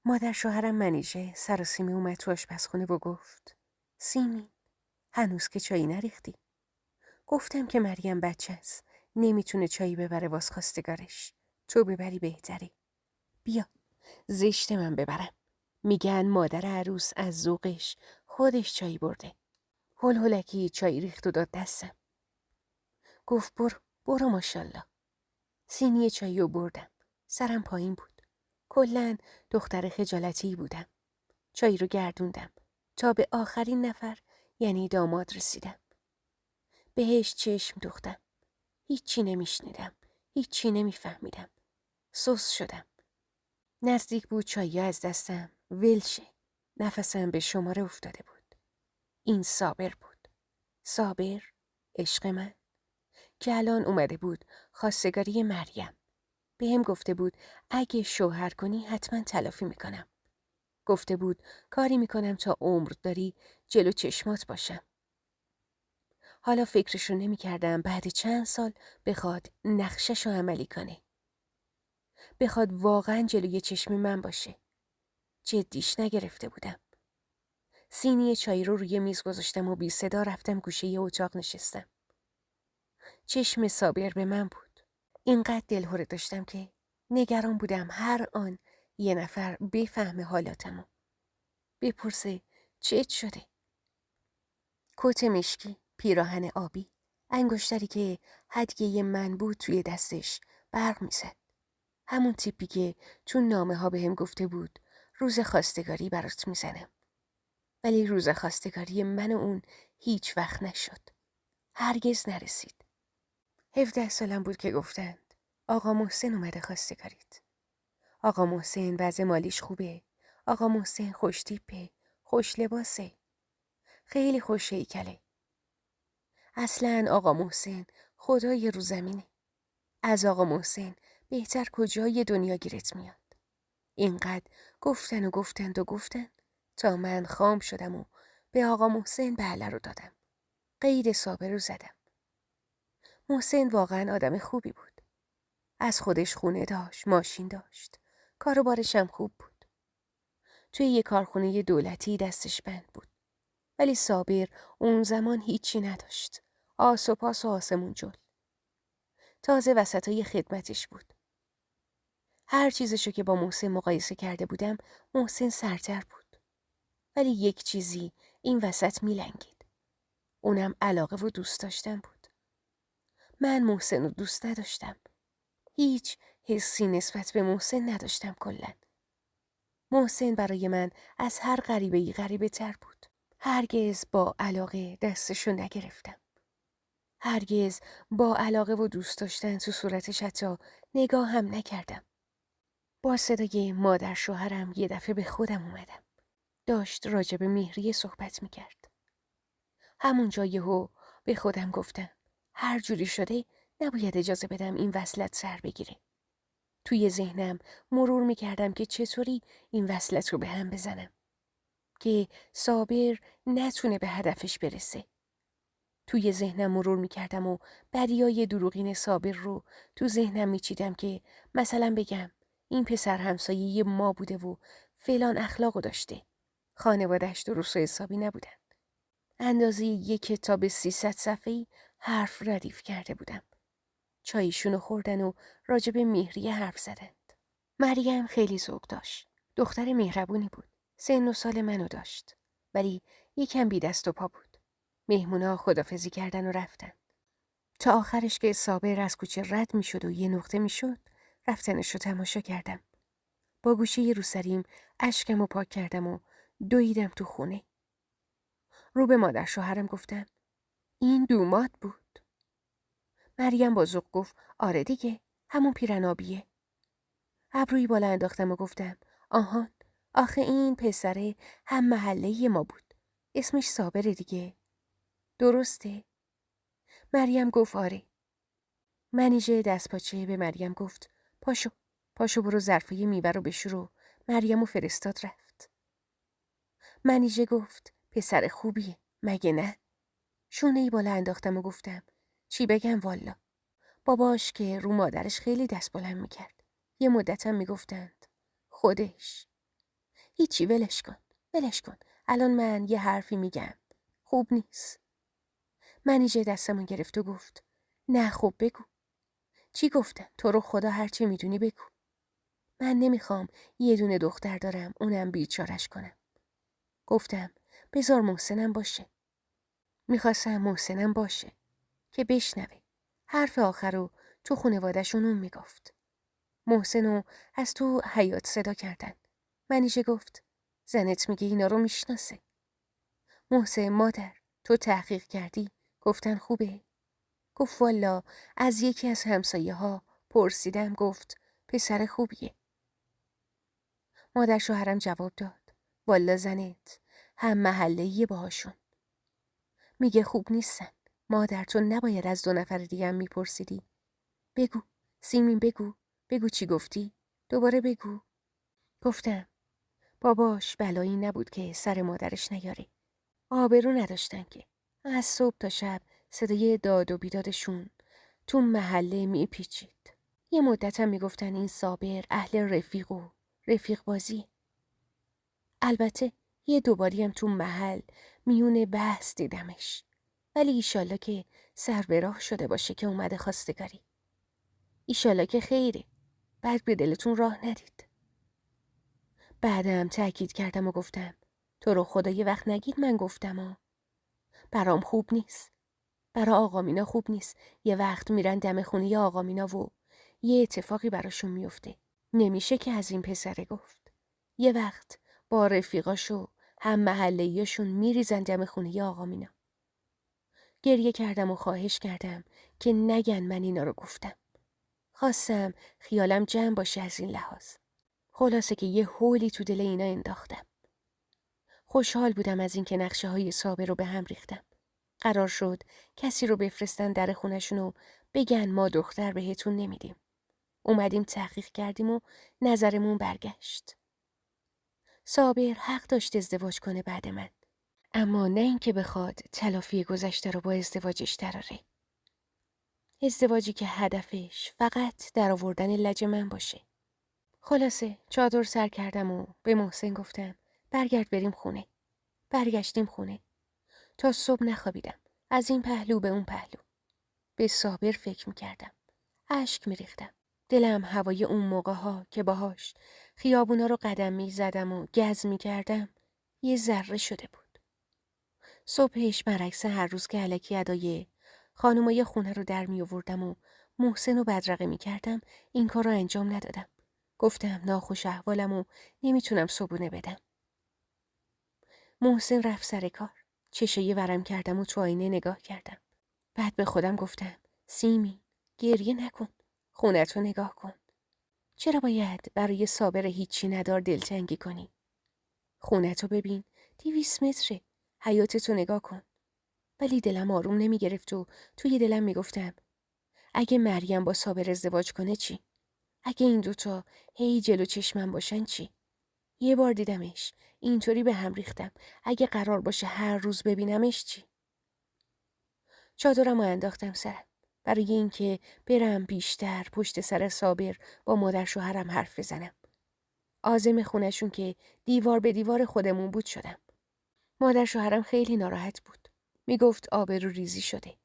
مادر شوهرم منیژه سر و سیمه اومد تو آشپزخونه و گفت سیمین هنوز که چایی نریختی. گفتم که مریم بچه است، نمیتونه چایی ببره واس خواستگارش. تو ببری بهتره. بیا زشت من ببرم. میگن مادر عروس از ذوقش خودش چایی برده. هول هولکی چایی ریخت و داد دستم. گفت برو ماشالله. سینی چایی رو بردم. سرم پایین بود. کلاً دختر خجالتی بودم. چایی رو گردوندم تا به آخرین نفر یعنی داماد رسیدم. بهش چشم دوختم. هیچی نمیشنیدم. هیچی نمیفهمیدم. سوس شدم. نزدیک بود چایی از دستم ولشه. نفسم به شماره افتاده بود. این صابر بود. صابر، عشق من، که الان اومده بود خواستگاری مریم. بهم گفته بود اگه شوهر کنی حتما تلافی میکنم. گفته بود کاری میکنم تا عمر داری جلو چشمات باشم. حالا فکرشو نمیکردم بعد چند سال بخواد نقششو عملی کنه. بخواد واقعا جلوی چشم من باشه. جدیش نگرفته بودم. سینی چای رو روی میز گذاشتم و بی صدا رفتم گوشه ی اتاق نشستم. چشم صابر به من بود. اینقدر دلهره داشتم که نگران بودم هر آن یه نفر بفهمه حالاتمو. بپرسه چت شده؟ کت مشکی، پیراهن آبی، انگشتری که هدیه من بود توی دستش برق میزد. همون تیپی که تو نامه ها بهم گفته بود روز خواستگاری برات میزنم. ولی روز خواستگاری من و اون هیچ وقت نشد. هرگز نرسید. 17 سالم بود که گفتند آقا محسن اومده خواستگاریت. آقا محسن وضع مالیش خوبه. آقا محسن خوش تیپه، خوش لباسه، خیلی خوش هیکله. اصلاً آقا محسن خدای رو زمینه. از آقا محسن بهتر کجای دنیا گیرت میاد. اینقدر گفتن و گفتند و گفتن تا من خام شدم و به آقا محسن بله رو دادم. قید صابر رو زدم. محسن واقعا آدم خوبی بود. از خودش خونه داشت، ماشین داشت. کار و بارشم خوب بود. توی یه کارخونه دولتی دستش بند بود. ولی صابر اون زمان هیچی نداشت. آس و پاس و آسمون جل. تازه وسطای خدمتش بود. هر چیزشو که با محسن مقایسه کرده بودم محسن سرتر بود. ولی یک چیزی این وسط میلنگید. اونم علاقه و دوست داشتن بود. من محسن رو دوست نداشتم. هیچ حسی نسبت به محسن نداشتم کلاً. محسن برای من از هر غریبه‌ای غریبه تر بود. هرگز با علاقه دستشو نگرفتم. هرگز با علاقه و دوست داشتن تو صورتش حتی نگاه هم نکردم. با صدای مادر شوهرم یه دفعه به خودم اومدم. داشت راجع به مهریه صحبت میکرد. همونجا یهو به خودم گفتم هر جوری شده نباید اجازه بدم این وصلت سر بگیره. توی ذهنم مرور میکردم که چطوری این وصلت رو به هم بزنم. که صابر نتونه به هدفش برسه. توی ذهنم مرور میکردم و بدیای دروغین صابر رو تو ذهنم میچیدم که مثلا بگم این پسر همسایه ما بوده و فلان اخلاقو داشته. خانواده‌اش درست و حسابی نبودن. اندازه یک کتاب 300 صفحه‌ای حرف ردیف کرده بودم. چایشونو خوردن و راجب مهریه حرف زدند. مریم خیلی ذوق داشت. دختر مهربونی بود. سن و سال منو داشت. ولی یکم بی دست و پا بود. مهمونا خدافزی کردن و رفتن. تا آخرش که صابر از کوچه رد می شد و یه نقطه می شد رفتنش رو تماشا کردم. با گوشه روسریم اشکم رو پاک کردم و دویدم تو خونه. رو به مادر شوهرم گفتم این دومات بود. مریم با ذوق گفت آره دیگه همون پیرنابیه. ابرویی بالا انداختم و گفتم آهان آخه این پسره هم محله ما بود. اسمش صابره دیگه. درسته؟ مریم گفت آره. منیژه دستپاچه به مریم گفت پاشو برو ظرفه میوه رو بشور. مریم و فرستاد رفت. منیژه گفت پسر خوبیه مگه نه؟ شونه‌ای بالا انداختم و گفتم چی بگم والا. باباش که رو مادرش خیلی دست بلند میکرد. یه مدتم میگفتند خودش. هیچی، ولش کن. ولش کن. الان من یه حرفی میگم. خوب نیست. منیژه دستمو گرفت و گفت نه خب بگو. چی گفتم؟ تو رو خدا هرچی میدونی بگو. من نمیخوام یه دونه دختر دارم اونم بیچارش کنم. گفتم بذار محسنم باشه. میخواستم محسنم باشه که بشنوه. حرف آخر رو تو خانواده‌شون اون میگفت. محسنو از تو حیاط صدا کردن. منیژه گفت زنت میگه اینا رو میشناسه. محسن مادر تو تحقیق کردی؟ گفتن خوبه؟ گفت والا از یکی از همسایه ها پرسیدم، گفت پسر خوبیه. مادر شوهرم جواب داد والا زنت هم محله‌ای باهاشون. میگه خوب نیستن. مادر تو نباید از 2 نفر دیگه هم میپرسیدی. بگو سیمین، بگو چی گفتی؟ دوباره بگو. گفتم باباش بلایی نبود که سر مادرش نیاره. آبرو نداشتن که. از صبح تا شب صدای داد و بیدادشون تو محله میپیچید. یه مدتم میگفتن این صابر اهل رفیق بازی. البته یه دوباری هم تو محل میون بحث دیدمش. ولی ایشالله که سر به راه شده باشه که اومده خواستگاری. ایشالله که خیره. بعد به دلتون راه ندید. بعدم تأکید کردم و گفتم تو رو خدا یه وقت نگید من گفتم برام خوب نیست. برا آقا مینا خوب نیست. یه وقت میرن دم خونه آقا مینا و یه اتفاقی براشون میفته. نمیشه که از این پسره گفت. یه وقت با رفیقاشو هم محله‌ایاشون میریزن دم خونه آقا مینا. گریه کردم و خواهش کردم که نگن من اینا رو گفتم. خواستم خیالم جمع باشه از این لحاظ. خلاصه که یه هولی تو دل اینا انداختم. خوشحال بودم از اینکه نقشه های صابر رو به هم ریختم. قرار شد کسی رو بفرستن در خونشون و بگن ما دختر بهتون نمیدیم. اومدیم تحقیق کردیم و نظرمون برگشت. صابر حق داشت ازدواج کنه بعد من. اما نه اینکه بخواد تلافی گذشته رو با ازدواجش دراره. ازدواجی که هدفش فقط در آوردن لج من باشه. خلاصه چادر سر کردم و به محسن گفتم برگرد بریم خونه. برگشتیم خونه. تا صبح نخوابیدم. از این پهلو به اون پهلو. به صابر فکر میکردم. اشک میریختم. دلم هوای اون موقع ها که باهاش خیابونا رو قدم میزدم و گز میکردم یه ذره شده بود. صبحش برعکس هر روز که الکی ادای خانمای خونه رو در می آوردم و محسن رو بدرقه میکردم این کار رو انجام ندادم. گفتم ناخوش احوالم و نمیتونم صبونه بدم. محسن رفت سر کار. چشایی ورم کردم و تو آینه نگاه کردم. بعد به خودم گفتم سیمی گریه نکن. خونتو نگاه کن. چرا باید برای صابر هیچی ندار دلتنگی کنی؟ خونتو ببین 200 متره. حیاتتو نگاه کن. ولی دلم آروم نمی گرفت و توی دلم می گفتم اگه مریم با صابر ازدواج کنه چی؟ اگه این دوتا هی جلو چشمم باشن چی؟ یه بار دیدمش اینطوری به هم ریختم. اگه قرار باشه هر روز ببینمش چی؟ چادرمو انداختم سرم برای اینکه برم بیشتر پشت سر صابر با مادر شوهرم حرف بزنم. عازم خونشون که دیوار به دیوار خودمون بود شدم. مادر شوهرم خیلی ناراحت بود. میگفت آبرو ریزی شده.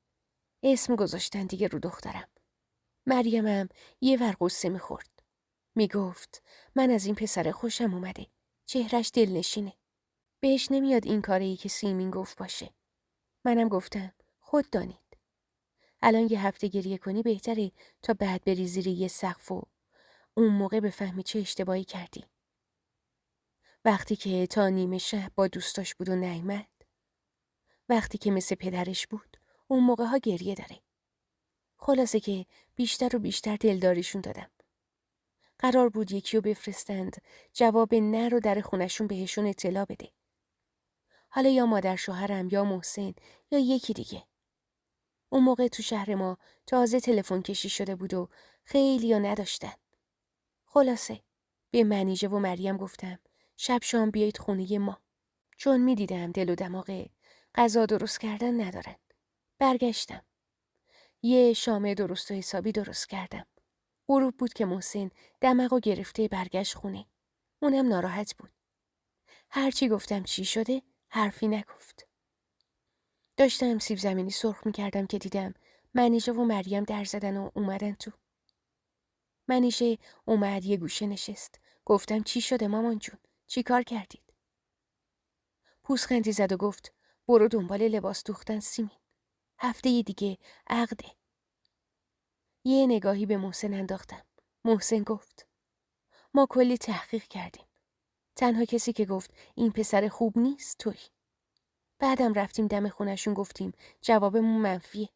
اسم گذاشتن دیگه رو دخترم. مریمم یه ور قصه میخورد. میگفت من از این پسر خوشم اومده. چهرش دلنشینه. بهش نمیاد این کاری که سیمین گفت باشه. منم گفتم خود دانید. الان یه هفته گریه کنی بهتره تا بعد بری زیر یه سقف و اون موقع بفهمی چه اشتباهی کردی. وقتی که تا نیمه شب با دوستاش بود و نیامد. وقتی که مثل پدرش بود اون موقع ها گریه داره. خلاصه که بیشتر و بیشتر دلداریشون دادم. قرار بود یکی رو بفرستند جواب نه رو در خونشون بهشون اطلاع بده. حالا یا مادر شوهرم یا محسن یا یکی دیگه. اون موقع تو شهر ما تازه تلفن کشی شده بود و خیلی ها نداشتن. خلاصه به منیژه و مریم گفتم شب شام بیایید خونه ما. چون میدیدم دل و دماغ غذا درست کردن ندارن. برگشتم. یه شام درست و حسابی درست کردم. غروب بود که محسن دماغو گرفته برگشت خونه. اونم ناراحت بود. هرچی گفتم چی شده حرفی نگفت. داشتم سیب زمینی سرخ میکردم که دیدم منیژه و مریم در زدن و اومدن تو. منیژه اومد یه گوشه نشست. گفتم چی شده مامان جون؟ چی کار کردید؟ پوزخندی زد و گفت برو دنبال لباس دوختن سیمین. هفته دیگه عقده. یه نگاهی به محسن انداختم. محسن گفت ما کلی تحقیق کردیم. تنها کسی که گفت این پسر خوب نیست توی. بعدم رفتیم دم خونشون گفتیم جوابمون منفیه.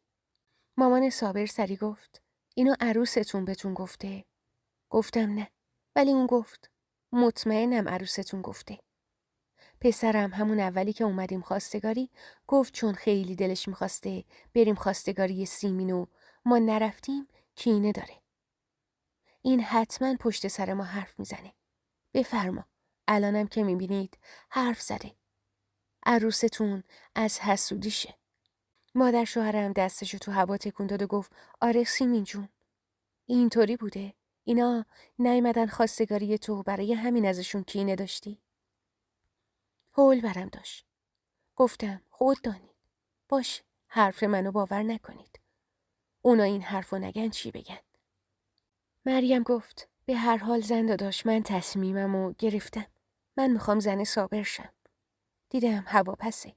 مامان صابر سری گفت اینو عروستون بهتون گفته؟ گفتم نه، ولی اون گفت. مطمئنم عروستون گفته. پسرم همون اولی که اومدیم خواستگاری گفت چون خیلی دلش میخواسته بریم خواستگاری سیمینو ما نرفتیم کینه داره. این حتما پشت سر ما حرف میزنه. بفرما، الانم که میبینید حرف زده. عروستون از حسودیشه. مادر شوهرم دستشو تو هوا تکون داد و گفت آره سیمین جون. اینطوری بوده. اینا نیومدن خواستگاری تو برای همین ازشون کینه داشتی؟ هول برم داشت. گفتم خود دانید. باش، حرف منو باور نکنید. اونا این حرفو نگن چی بگن؟ مریم گفت به هر حال زن داداش من تصمیممو گرفتم. من میخوام زن صابر شم. دیدم هوا پسه.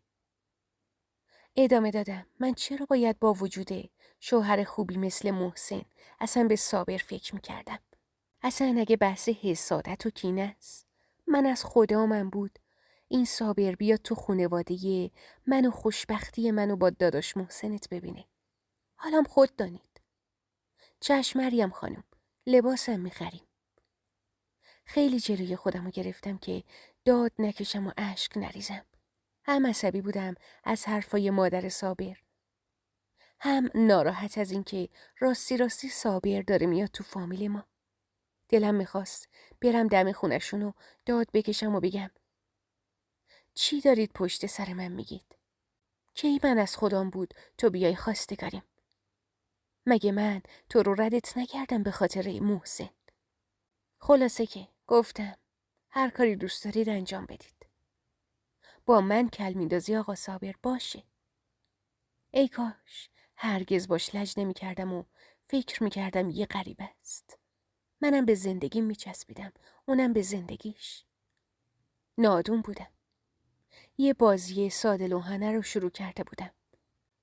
ادامه دادم من چرا باید با وجود شوهر خوبی مثل محسن اصلا به صابر فکر میکردم؟ اصلا اگه بحث حسادت و کینه است، من از خدا من بود این صابر بیاد تو خونواده من و خوشبختی منو با داداش محسنت ببینه. حالم خود دانید. چشم مریم خانم، لباسم میخریم. خیلی جلوی خودمو گرفتم که داد نکشم و اشک نریزم. هم عصبی بودم از حرفای مادر صابر، هم ناراحت از اینکه راستی صابر داره میاد تو فامیل ما. دلم میخواست برم دم خونشون و داد بکشم و بگم چی دارید پشت سر من میگید؟ کی من از خودم بود تو بیای خواستگاریم؟ مگه من تو رو ردت نکردم به خاطر محسن؟ خلاصه که گفتم هر کاری دوست دارید انجام بدید. با من کل میندازی آقا صابر باشه. ای کاش هرگز باش لج نمی کردم و فکر می کردم یه غریبه است. منم به زندگی می چسبیدم، اونم به زندگیش. نادون بودم. یه بازی ساده لوحانه رو شروع کرده بودم.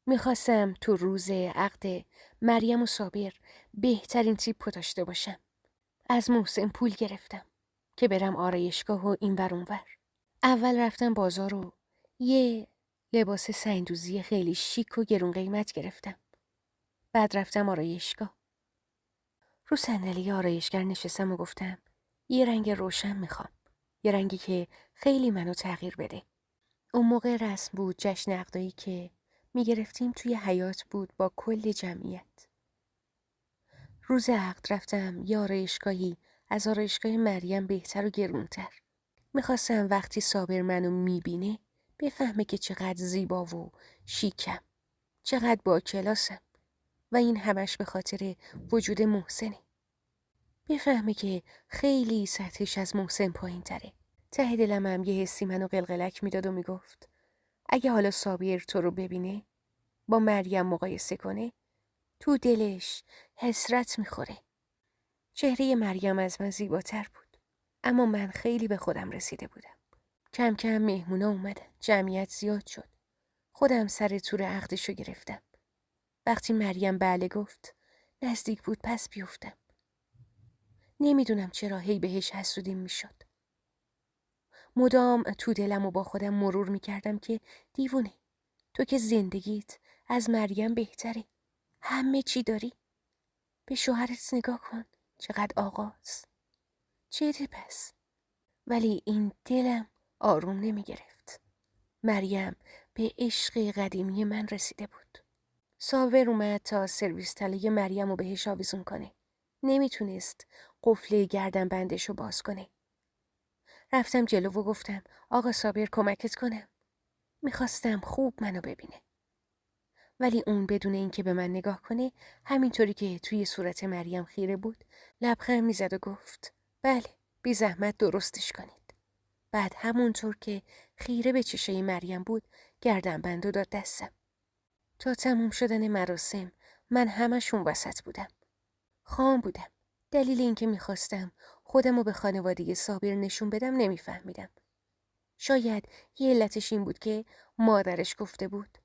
میخواستم تو روز عقد مریم و صابر بهترین تیپو داشته باشم. از محسن پول گرفتم که برم آرایشگاه و این ور اون ور. اول رفتم بازار و یه لباس سنگدوزی خیلی شیک و گرون قیمت گرفتم. بعد رفتم آرایشگاه. رو صندلی آرایشگر نشستم و گفتم یه رنگ روشن میخوام. یه رنگی که خیلی منو تغییر بده. اون موقع رسم بود جشن عقدایی که میگرفتیم توی حیاط بود با کل جمعیت. روز عقد رفتم یه آرایشگاهی از آرایشگاه مریم بهتر و گرونتر. میخواستم وقتی صابر منو میبینه بفهمه که چقدر زیبا و شیکم. چقدر با کلاسم. و این همش به خاطر وجود محسنه. بفهمه که خیلی سطحش از محسن پایین تره. ته دلم هم یه حسی منو قلقلک میداد و میگفت اگه حالا صابر تو رو ببینه با مریم مقایسه کنه تو دلش حسرت میخوره. چهره مریم از من زیباتر بود. اما من خیلی به خودم رسیده بودم. کم کم مهمونا اومدن. جمعیت زیاد شد. خودم سر تور عقدشو گرفتم. وقتی مریم بله گفت نزدیک بود پس بیفتم. نمیدونم چرا هی بهش حسودیم میشد. مدام تو دلم و با خودم مرور میکردم که دیوونه، تو که زندگیت از مریم بهتره. همه چی داری. به شوهرت نگاه کن. چقدر آقاست. چیه پس؟ ولی این دلم آروم نمی گرفت. مریم به عشق قدیمی من رسیده بود. صابر اومد تا سرویس تله مریم رو بهش آویزون کنه. نمیتونست قفل گردن بندشو باز کنه. رفتم جلو و گفتم آقا صابر کمکت کنم. میخواستم خوب منو ببینه. ولی اون بدون اینکه به من نگاه کنه همینطوری که توی صورت مریم خیره بود لبخند میزد و گفت بله بی زحمت درستش کنید. بعد همونطور که خیره به چشای مریم بود گردنبندو داد دستم. تا تموم شدن مراسم من همشون وسط بودم. خام بودم. دلیل اینکه میخواستم خودم رو به خانواده صابر نشون بدم نمیفهمیدم. شاید یه علتش این بود که مادرش گفته بود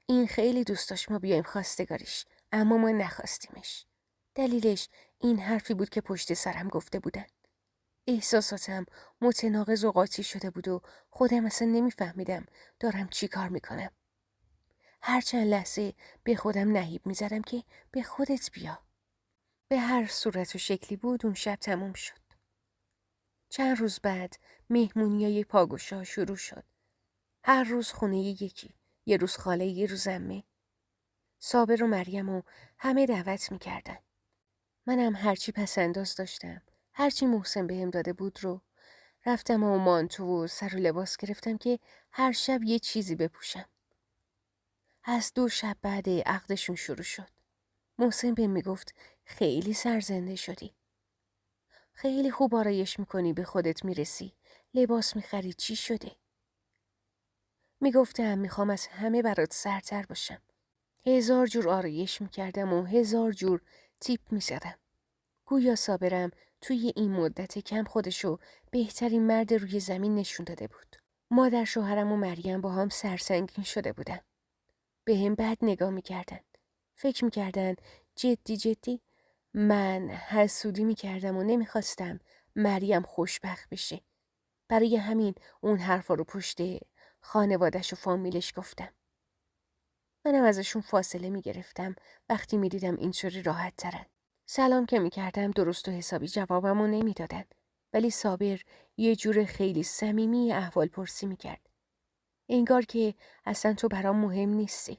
این خیلی دوست داشت ما بیایم خواستگاریش، اما ما نخواستیمش. دلیلش این حرفی بود که پشت سرم گفته بودن. احساساتم متناقض و قاطی شده بود و خودم اصلا نمیفهمیدم دارم چی کار میکنم. هر چند لحظه به خودم نهیب میزدم که به خودت بیا. به هر صورت و شکلی بود اون شب تموم شد. چند روز بعد مهمونیای پاگوشا شروع شد. هر روز خونه یکی، یه روز خاله، یه روز عمه. صابر و مریم و همه دعوت میکردن. منم هرچی پسنداز داشتم، هرچی محسن بهم داده بود رو رفتم و مانتو و سر و لباس گرفتم که هر شب یه چیزی بپوشم. از 2 شب بعد عقدشون شروع شد. محسن بهم میگفت خیلی سرزنده شدی. خیلی خوب آرایش میکنی، به خودت میرسی، لباس میخری، چی شده؟ میگفتم میخوام از همه برات سرتر باشم. 1000 جور آرایش میکردم و 1000 جور تیپ میزدم. گویا صابرم توی این مدت کم خودشو بهترین مرد روی زمین نشون داده بود. مادر شوهرم و مریم با هم سرسنگین شده بودن. به هم بد نگاه میکردن. فکر میکردن جدی من حسودی میکردم و نمیخواستم مریم خوشبخت بشه. برای همین اون حرفا رو پشت خانوادش و فامیلش گفتم. منم ازشون فاصله میگرفتم وقتی میدیدم اینطوری راحت ترن. سلام که میکردم درست و حسابی جوابمو نمیدادن. ولی صابر یه جور خیلی صمیمی احوال پرسی میکرد. انگار که اصلا تو برام مهم نیستی.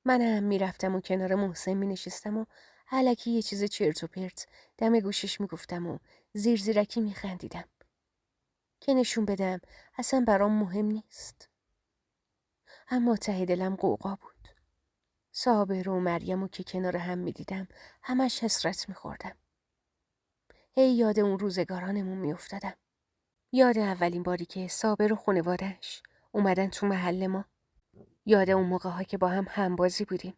منم میرفتم و کنار محسن مینشستم و الکی یه چیز چرت و پرت دم گوشش میگفتم و زیرکی میخندیدم که نشون بدم اصلا برام مهم نیست. اما ته دلم قوقا بود. صابر و مریمو که کنار هم میدیدم همش حسرت میخوردم. هی یاد اون روزگارانمون میافتادم. یاد اولین باری که صابر و خانواده‌اش اومدن تو محل ما. یاد اون موقع‌ها که با هم همبازی بودیم.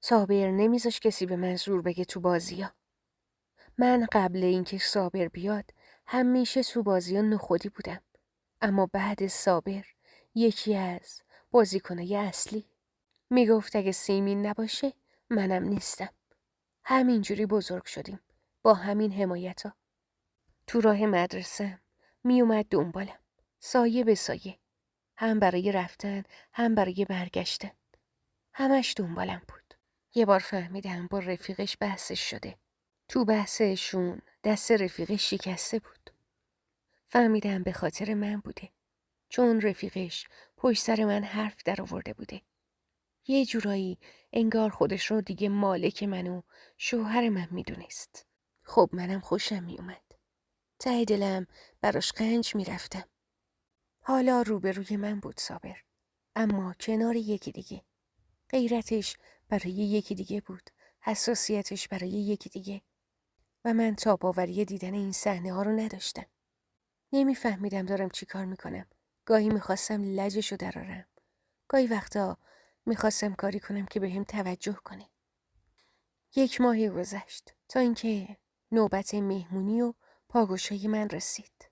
صابر نمیذاش کسی به من زور بگه تو بازی‌ها. من قبل اینکه صابر بیاد همیشه تو بازی‌ها نخودی بودم. اما بعد صابر یکی از بازیکنای اصلی. میگفت اگه سیمین نباشه منم نیستم. همینجوری بزرگ شدیم با همین حمایتا. تو راه مدرسه میومد دنبالم، سایه به سایه، هم برای رفتن هم برای برگشتن. همش دنبالم بود. یه بار فهمیدم با رفیقش بحثش شده. تو بحثشون دست رفیقش شکسته بود. فهمیدم به خاطر من بوده. چون رفیقش پشت سر من حرف در آورده بوده. یه جورایی انگار خودش رو دیگه مالک من و شوهر من میدونست. خب منم خوشم میومد. ته دلم براش قنج میرفتم. حالا روبروی من بود صابر. اما کنار یکی دیگه. غیرتش برای یکی دیگه بود. حساسیتش برای یکی دیگه. و من تاب‌آوری دیدن این صحنه ها رو نداشتم. نمیفهمیدم دارم چی کار میکنم. گاهی میخواستم لجشو درارم. گاهی وقتا میخواستم کاری کنم که بهم توجه کنه. 1 ماهی گذشت تا اینکه نوبت مهمونی و پاگوشای من رسید.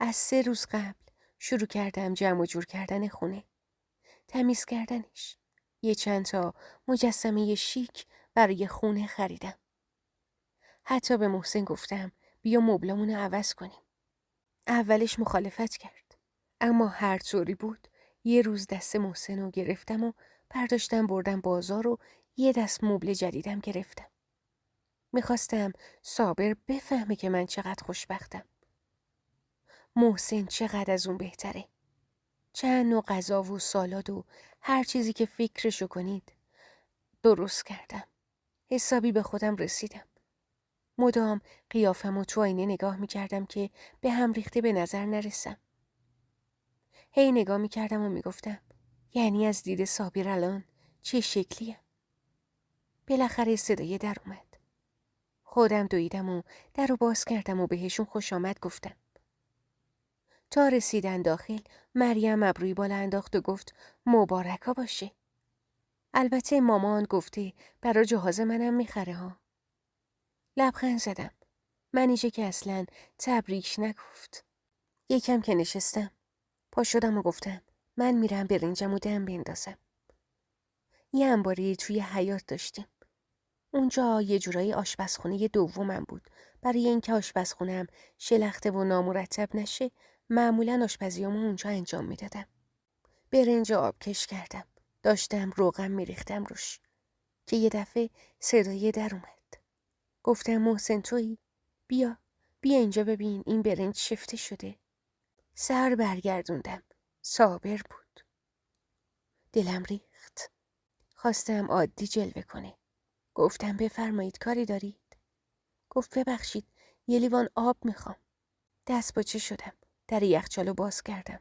از 3 روز قبل شروع کردم جمع و جور کردن خونه. تمیز کردنش. یه چند تا مجسمه شیک برای خونه خریدم. حتی به محسن گفتم بیا مبلامونو عوض کنیم. اولش مخالفت کرد. اما هر طوری بود یه روز دست محسن رو گرفتم و برداشتم بردم بازار و یه دست مبل جدیدم گرفتم. میخواستم صابر بفهمه که من چقدر خوشبختم. محسن چقدر از اون بهتره. چند نوع غذا و سالاد و هر چیزی که فکرشو کنید درست کردم. حسابی به خودم رسیدم. مدام قیافم و تو آینه نگاه میکردم که به هم ریخته به نظر نرسم. هی نگاه میکردم و میگفتم یعنی از دید صابر الان چه شکلیه؟ بالاخره صدای در اومد. خودم دویدم و در رو باز کردم و بهشون خوش آمد گفتم. تا رسیدن داخل مریم ابروی بالا انداخت و گفت مبارکا باشه. البته مامان گفته برا جهاز منم میخره ها. لبخند زدم. منیژه که اصلاً تبریک نگفت. یکم که نشستم پا شدم و گفتم من میرم برنجم و دم بندازم. یه انباری توی حیاط داشتیم. اونجا یه جورایی آشپزخونه دومم بود. برای اینکه آشپزخونم شلخته و نامرتب نشه معمولاً آشپزیامو اونجا انجام میدادم. برنج آبکش کردم. داشتم روغن میریختم روش که یه دفعه صدای در اومد. گفتم محسن تویی؟ بیا اینجا ببین این برنج شفته شده. سر برگردوندم. صابر بود. دلم ریخت. خواستم عادی جلوه کنه. گفتم بفرمایید کاری دارید؟ گفت ببخشید یه لیوان آب میخوام. دست باچه شدم. در یخچالو باز کردم.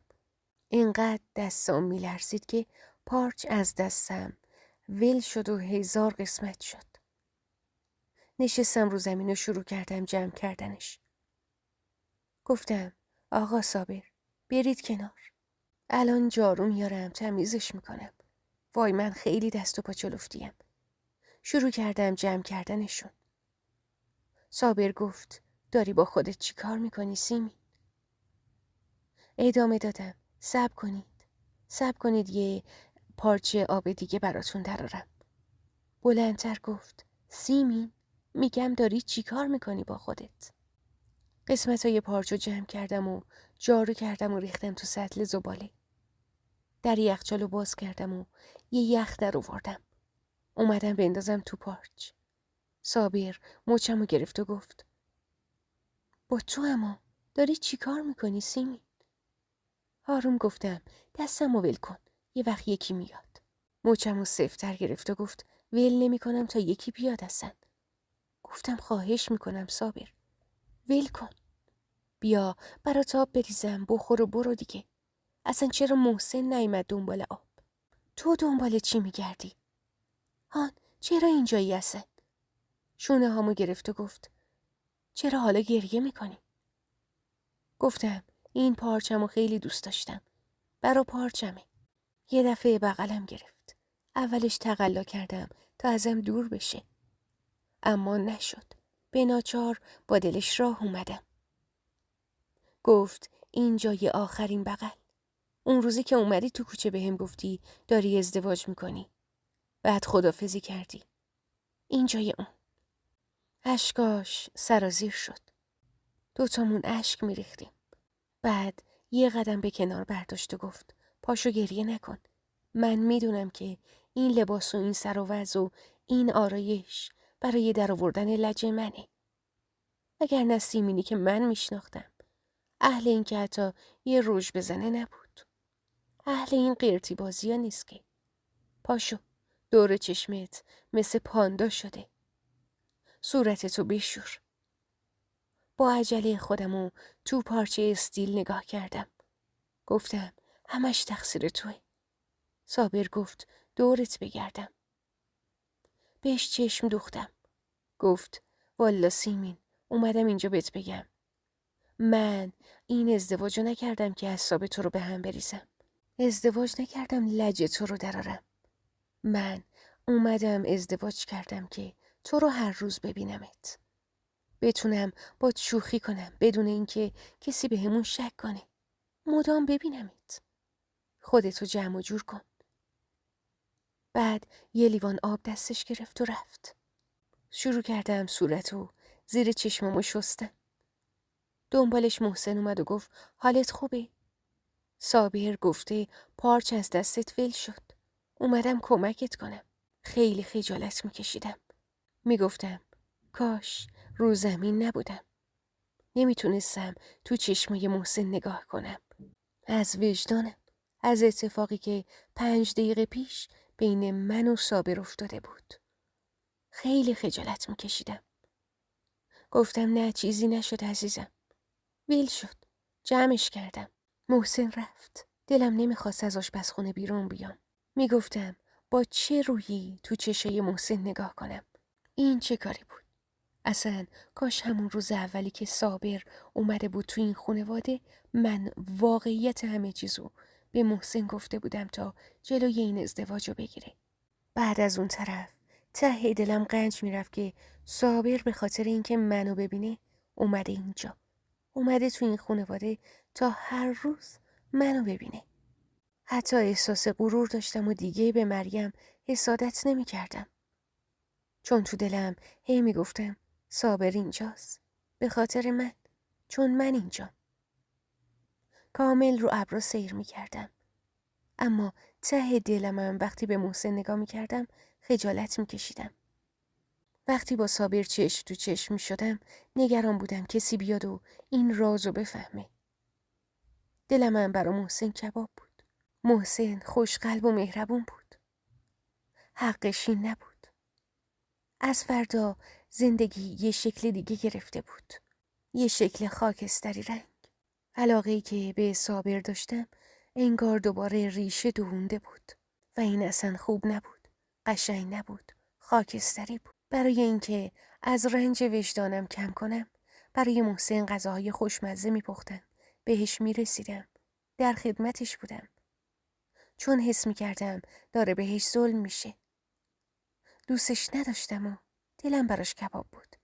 اینقدر دستم میلرزید که پارچ از دستم ول شد و هزار قسمت شد. نشستم رو زمین و شروع کردم جمع کردنش. گفتم آقا صابر برید کنار. الان جارو میارم تمیزش میکنم. وای من خیلی دست و پا چلفتیم. شروع کردم جمع کردنشون. صابر گفت داری با خودت چی کار میکنی سیمین؟ ادامه دادم صبر کنید یه پارچه آب دیگه براتون درارم. بلندتر گفت سیمین میگم داری چی کار میکنی با خودت؟ قسمتای پارچو جمع کردم و جارو کردم و ریختم تو سطل زباله. در یخچالو باز کردم و یه یخ در آوردم. اومدم بندازم تو پارچ. صابر مچمو گرفت و گفت با تو اما داری چی کار میکنی سیمین؟ آروم گفتم دستمو ول کن یه وقت یکی میاد. مچمو سفت‌تر گرفت و گفت ول نمی کنم تا یکی بیاد اصلا. گفتم خواهش میکنم صابر ول کن. بیا برات آب بریزم بخور و برو دیگه. اصلا چرا محسن نیامد دنبال آب؟ تو دنبال چی میگردی؟ هان چرا اینجایی اصلا؟ شونه هامو گرفت و گفت چرا حالا گریه میکنی؟ گفتم این پارچمو خیلی دوست داشتم. برا پارچمه. یه دفعه بغلم گرفت. اولش تقلا کردم تا ازم دور بشه. اما نشد. به ناچار با دلش راه اومدم. گفت این جای آخرین بغل. اون روزی که اومدی تو کوچه بهم گفتی داری ازدواج میکنی. بعد خدافزی کردی. این جای اون. اشکاش سرازیر شد. دوتامون اشک میریختیم. بعد یه قدم به کنار برداشت و گفت پاشو گریه نکن. من میدونم که این لباس و این سر و وضع و این آرایش برای در آوردن لجه منه. اگر نه سیمینی که من میشناختم. اهل این که حتی یه روژ بزنه نبود. اهل این قیرتی بازی ها نیست که. پاشو دور چشمت مثل پاندا شده. صورتتو بشور. با عجله خودمو تو پارچه استیل نگاه کردم. گفتم همش تقصیر توه. صابر گفت دورت بگردم. بهش چشم دوختم. گفت والا سیمین اومدم اینجا بهت بگم. من این ازدواجو نکردم که اعصاب تو رو به هم بریزم. ازدواج نکردم لجه تو رو درارم. من اومدم ازدواج کردم که تو رو هر روز ببینمت. بتونم با شوخی کنم بدون اینکه کسی به همون شک کنه. مدام ببینمت. خودتو جمع و جور کن. بعد یه لیوان آب دستش گرفت و رفت. شروع کردم صورتو زیر چشممو شستن. دنبالش محسن اومد و گفت حالت خوبه؟ صابر گفته پارچ از دستت ول شد. اومدم کمکت کنم. خیلی خجالت میکشیدم. میگفتم کاش رو زمین نبودم. نمیتونستم تو چشمای محسن نگاه کنم. از وجدانم. از اتفاقی که 5 دقیقه پیش بین من و صابر افتاده بود. خیلی خجالت میکشیدم. گفتم نه چیزی نشد عزیزم. ویل شد. جمعش کردم. محسن رفت. دلم نمیخواست از آشپزخونه بیرون بیام. میگفتم با چه رویی تو چشای محسن نگاه کنم. این چه کاری بود؟ اصلا کاش همون روز اولی که صابر اومده بود تو این خانواده من واقعیت همه چیزو به محسن گفته بودم تا جلوی این ازدواجو بگیره. بعد از اون طرف ته دلم قنج میرفت که صابر به خاطر اینکه منو ببینه اومده اینجا، اومده تو این خانواده تا هر روز منو ببینه. حتی احساس غرور داشتم و دیگه به مریم حسادت نمی کردم. چون تو دلم هی می گفتم صابر اینجاست به خاطر من، چون من اینجام. کامل رو ابرا سیر می کردم. اما ته دلم وقتی به محسن نگاه می کردم خجالت می کشیدم. وقتی با صابر چشم تو چشم می شدم نگران بودم کسی بیاد و این رازو بفهمه. دلم برا محسن کباب بود. محسن خوشقلب و مهربون بود. حقش این نبود. از فردا زندگی یه شکل دیگه گرفته بود. یه شکل خاکستری رنگ. علاقه‌ای که به صابر داشتم انگار دوباره ریشه دوونده بود و این اصلا خوب نبود. قشنگ نبود. خاکستری بود. برای اینکه از رنج وجدانم کم کنم برای محسن غذاهای خوشمزه میپختم. بهش میرسیدم. در خدمتش بودم. چون حس میکردم داره بهش ظلم میشه. دوستش نداشتم و دلم براش کباب بود.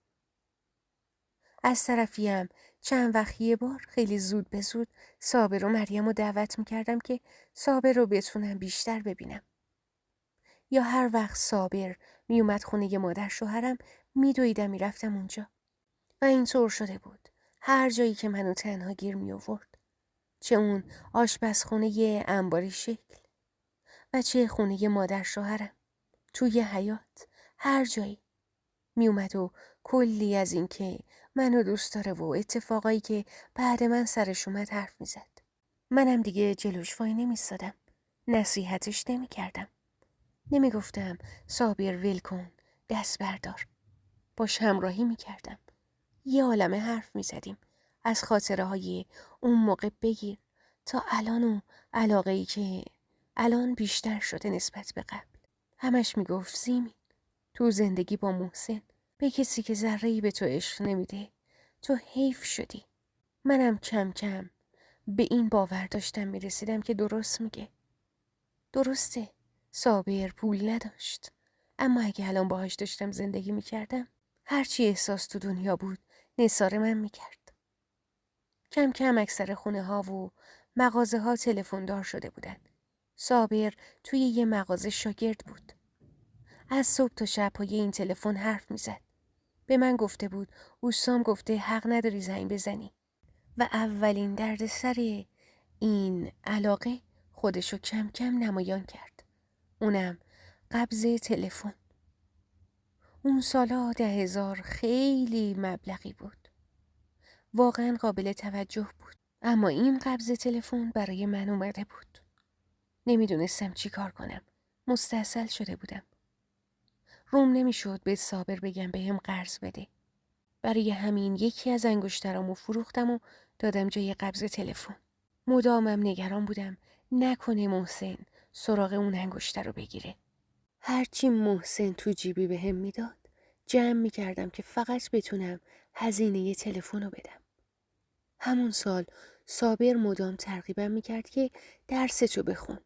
از طرفیم چند وقت یه بار خیلی زود به زود صابر و مریم رو دعوت میکردم که صابر رو بتونم بیشتر ببینم. یا هر وقت صابر میومد خونه مادر شوهرم میدویدم میرفتم اونجا. و اینطور شده بود. هر جایی که منو تنها گیر می آورد. چه اون آشپزخونه انباری شکل و چه خونه مادر شوهرم. توی حیاط هر جایی می اومد و کلی از این که منو دوست داره و اتفاقایی که بعد من سرش اومد حرف می زد. منم دیگه جلوش وای نمی سادم. نصیحتش نمی کردم. نمی گفتم صابر ول کن دست بردار. باش همراهی می کردم. یه عالمه حرف می زدیم. از خاطره های اون موقع بگیر تا الان و علاقه‌ای که الان بیشتر شده نسبت به قبل. همش می گفت سیمین تو زندگی با محسن به کسی که ذره‌ای به تو عشق نمیده تو حیف شدی. منم کم کم به این باور داشتم می رسیدم که درست میگه. درسته صابر پول نداشت، اما اگه الان باهاش داشتم زندگی می کردم هرچی احساس تو دنیا بود نثار من می کرد. کم کم اکثر خونه ها و مغازه ها تلفن دار شده بودن. صابر توی یه مغازه شاگرد بود. از صبح تا شب پای این تلفن حرف می زد. به من گفته بود اوستام گفته حق نداری زنگ بزنی و اولین دردسر این علاقه خودشو کم کم نمایان کرد. اونم قبض تلفن. اون سالا 10,000 خیلی مبلغی بود. واقعا قابل توجه بود. اما این قبض تلفن برای من اومده بود. نمیدونستم چی کار کنم. مستعسل شده بودم. روم نمیشد به صابر بگم بهم قرض بده. برای همین یکی از انگشترامو فروختم و دادم جای قبض تلفن. مدامم نگران بودم نکنه محسن سراغ اون انگشتر رو بگیره. هرچی محسن تو جیبی بهم میداد جمع میکردم که فقط بتونم هزینه تلفن رو بدم. همون سال صابر مدام ترغیبم میکرد که درستو بخون.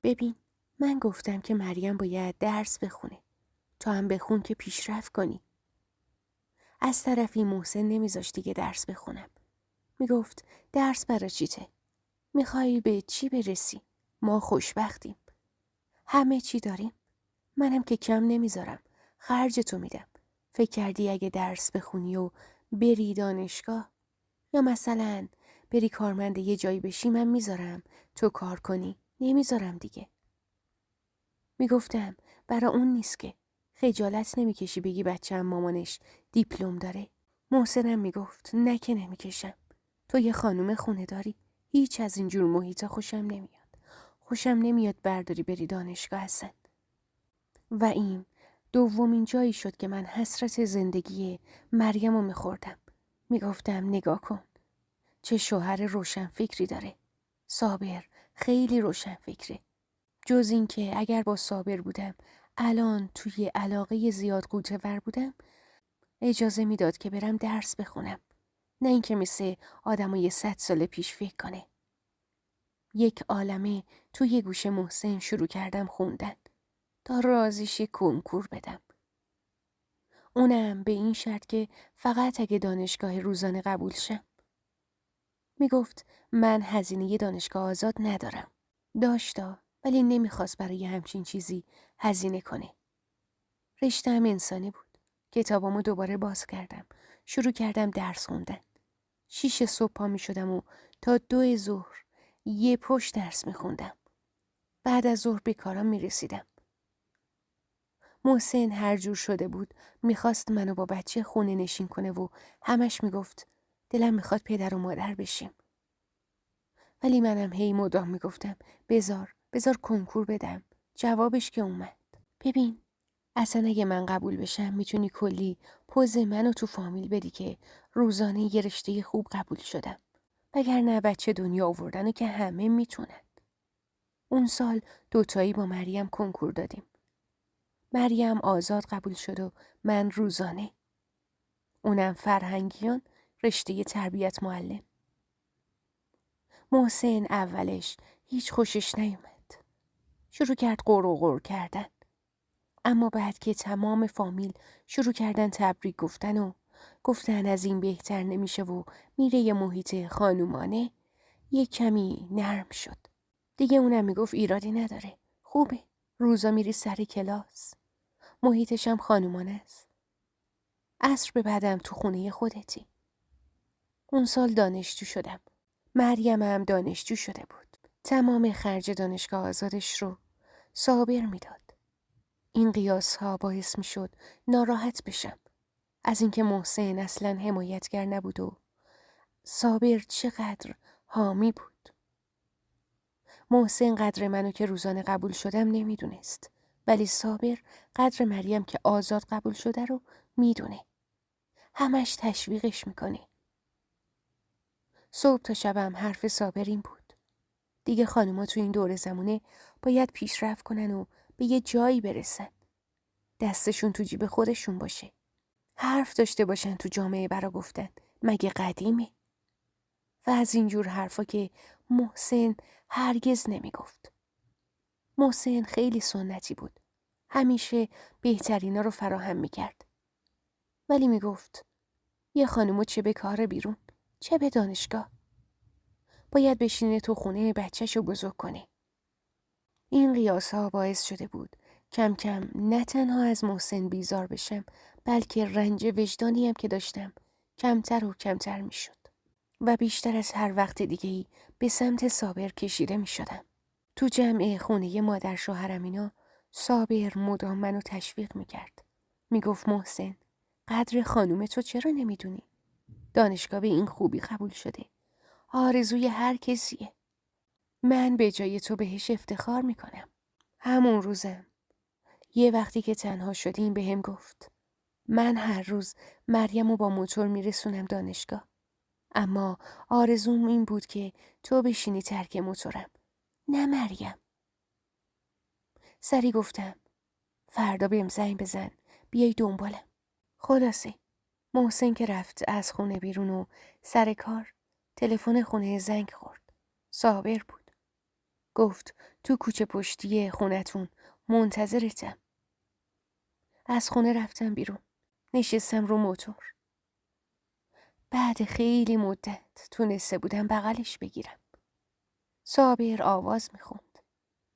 ببین من گفتم که مریم باید درس بخونه. تو هم بخون که پیشرفت کنی. از طرفی محسن نمیذاشت دیگه درس بخونم. میگفت درس برای چیته؟ میخوای به چی برسی؟ ما خوشبختیم. همه چی داریم. منم که کم نمیذارم. خرج تو میدم. فکر کردی اگه درس بخونی و بری دانشگاه یا مثلا بری کارمند یه جایی بشی من میذارم تو کار کنی؟ نمیذارم دیگه. میگفتم برا اون نیست که. خجالت نمیکشی بگی بچه‌م مامانش دیپلم داره؟ محسنم میگفت نه که نمیکشم. تو یه خانوم خونه داری. هیچ از اینجور محیطا خوشم نمیاد. خوشم نمیاد برداری بری دانشگاه هستن. و این دومین جایی شد که من حسرت زندگی مریم رو میخوردم. میگفتم نگاه کن. چه شوهر روشن فکری داره. صابر خیلی روشن فکره. جز این که اگر با صابر بودم الان توی علاقه زیاد قوطه ور بودم اجازه میداد که برم درس بخونم. نه اینکه مثل آدمای 100 سال پیش فکر کنه. یک عالمه توی یه گوشه محسن شروع کردم خوندن تا رازیش کنکور بدم. اونم به این شرط که فقط اگه دانشگاه روزانه قبول شم. میگفت من هزینه دانشگاه آزاد ندارم. داشتا ولی نمیخواست برای همچین چیزی هزینه کنه. رشته‌ام انسانی بود. کتابامو دوباره باز کردم. شروع کردم درس خوندن. 6 صبح پا می شدم و تا 2 ظهر یه پشت درس می خوندم. بعد از ظهر به کارم می رسیدم. محسن هر جور شده بود میخواست منو با بچه خونه نشین کنه و همش میگفت دلم میخواد پدر و مادر بشیم. ولی منم هی مدام میگفتم بذار کنکور بدم. جوابش که اومد. ببین اصلا اگه من قبول بشم میتونی کلی پوز منو تو فامیل بدی که روزانه یه رشته خوب قبول شدم. وگرنه بچه دنیا آوردن که همه میتونن. اون سال 2 با مریم کنکور دادیم. مریم آزاد قبول شد و من روزانه. اونم فرهنگیان رشته تربیت معلم. محسن اولش هیچ خوشش نیومد. شروع کرد غر و غر کردن. اما بعد که تمام فامیل شروع کردن تبریک گفتن و گفتن از این بهتر نمیشه و میره یه محیط خانومانه، یه کمی نرم شد. دیگه اونم میگفت ایرادی نداره. خوبه. روزا میری سر کلاس. محیطش هم خانومانه است. عصر به بعدم تو خونه خودتی. اون سال دانشجو شدم. مریم هم دانشجو شده بود. تمام خرج دانشگاه آزادش رو صابر میداد. این قیاس ها باعث می شد ناراحت بشم. از اینکه محسن اصلا حمایتگر نبود و صابر چقدر حامی بود. محسن قدر منو که روزانه قبول شدم نمیدونست. ولی صابر قدر مریم که آزاد قبول شده رو میدونه. همش تشویقش میکنه. صبح تا شبم حرف صابر این بود. دیگه خانوما تو این دور زمونه باید پیشرفت کنن و به یه جایی برسن. دستشون تو جیب خودشون باشه. حرف داشته باشن تو جامعه برا گفتن. مگه قدیمه؟ و از اینجور حرفا که محسن هرگز نمیگفت. محسن خیلی سنتی بود. همیشه بهترینا رو فراهم میکرد. ولی میگفت یه خانومو چه به کار بیرون چه به دانشگاه. باید بشینه تو خونه بچه‌شو بزرگ کنه. این قیاس ها باعث شده بود کم کم نه تنها از محسن بیزار بشم بلکه رنج وجدانی هم که داشتم کمتر و کمتر می شد و بیشتر از هر وقت دیگه‌ای به سمت صابر کشیده می شدم. تو جمع خونه مادر شوهرم اینا صابر مدام منو تشویق می کرد. می گفت محسن قدر خانوم تو چرا نمیدونی؟ دانشگاه به این خوبی قبول شده. آرزوی هر کسیه. من به جای تو بهش افتخار میکنم. همون روزم یه وقتی که تنها شدیم به هم گفت من هر روز مریم رو با موتور میرسونم دانشگاه. اما آرزوم این بود که تو بشینی ترک موتورم. نه مریم. سری گفتم فردا بهم زنگ بزن بیای دنبالم. خلاصه محسن که رفت از خونه بیرون و سر کار تلفن خونه زنگ خورد. صابر بود. گفت تو کوچه پشتی خونتون منتظرتم. از خونه رفتم بیرون. نشستم رو موتور. بعد خیلی مدت تونسته بودم بغلش بگیرم. صابر آواز میخوند.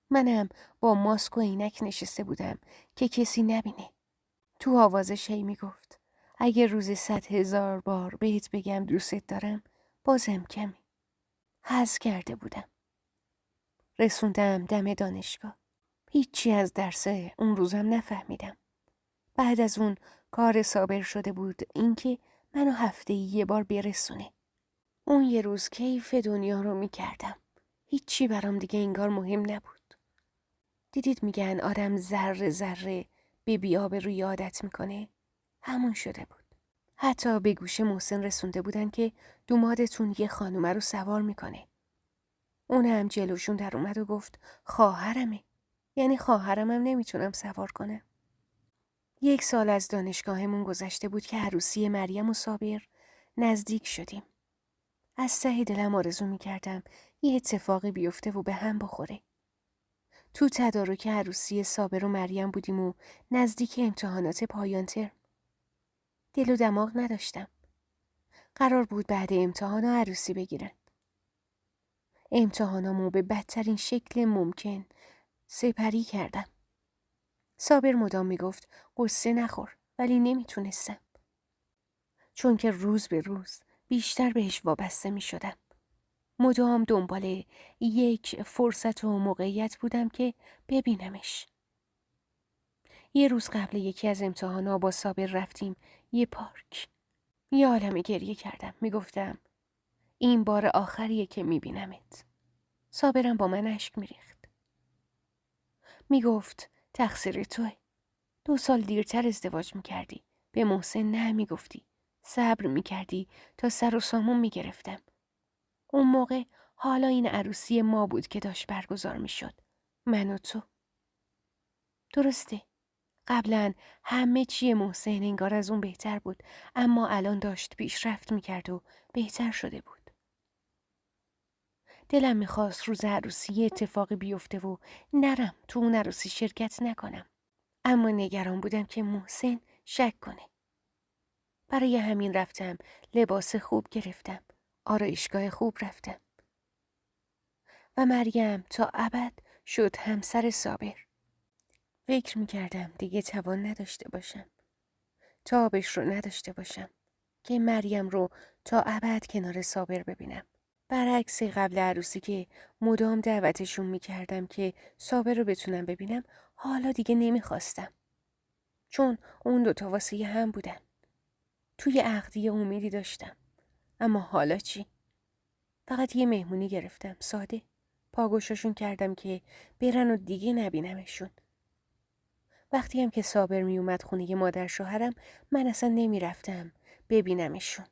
منم با ماسک و عینک نشسته بودم که کسی نبینه. تو آوازش هی میگفت اگه روزی 100,000 بار بهت بگم دوست دارم بازم کمی. حظ کرده بودم. رسوندم دم دانشگاه. هیچی از درس اون روزم نفهمیدم. بعد از اون کار صابر شده بود اینکه منو هفته یه بار برسونه. اون یه روز کیف دنیا رو میکردم. هیچی برام دیگه انگار مهم نبود. دیدید میگن آدم ذره ذره به بی‌آبرویی عادت میکنه؟ همون شده بود. حتی به گوش محسن رسونده بودن که دومادتون یه خانومه رو سوار میکنه. اونم جلوشون در اومد و گفت خواهرمه. یعنی خواهرمم نمیتونم سوار کنم. 1 سال از دانشگاهمون گذشته بود که عروسی مریم و صابر نزدیک شدیم. از ته دلم آرزو می‌کردم یه اتفاقی بیفته و به هم بخوره. تو تدارک عروسی صابر و مریم بودیم و نزدیک امتحانات پایان ترم. دل و دماغ نداشتم. قرار بود بعد امتحانا عروسی بگیرن. امتحانامو به بدترین شکل ممکن سپری کردم. صابر مدام میگفت قصه نخور، ولی نمیتونستم. چون که روز به روز بیشتر بهش وابسته میشدم. مدام دنبال یک فرصت و موقعیت بودم که ببینمش. یه روز قبل یکی از امتحانا با صابر رفتیم یه پارک. یه عالمه گریه کردم. میگفتم این بار آخریه که میبینمت. صابرم با من اشک میریخت. میگفت تقصیر توه. 2 سال دیرتر ازدواج میکردی. به محسن نه میگفتی. صبر میکردی تا سر و سامون میگرفتم. اون موقع حالا این عروسی ما بود که داشت برگزار میشد. من و تو. درسته. قبلا همه چی محسن انگار از اون بهتر بود، اما الان داشت پیشرفت میکرد و بهتر شده بود. دلم میخواست روز عروسی اتفاقی بیفته و نرم تو اون عروسی شرکت نکنم. اما نگران بودم که محسن شک کنه. برای همین رفتم لباس خوب گرفتم. آرایشگاه خوب رفتم. و مریم تا ابد شد همسر صابر. فکر میکردم دیگه توان نداشته باشم. تابش رو نداشته باشم که مریم رو تا ابد کنار صابر ببینم. برعکس قبل عروسی که مدام دعوتشون میکردم که صابر رو بتونم ببینم، حالا دیگه نمیخواستم. چون اون 2 تا واسه هم بودن. توی عقدیه امیدی داشتم. اما حالا چی؟ فقط یه مهمونی گرفتم، ساده. پاگوشاشون کردم که برن و دیگه نبینمشون. وقتی هم که صابر می اومد خونه مادر شوهرم، من اصلا نمی رفتم ببینمشون.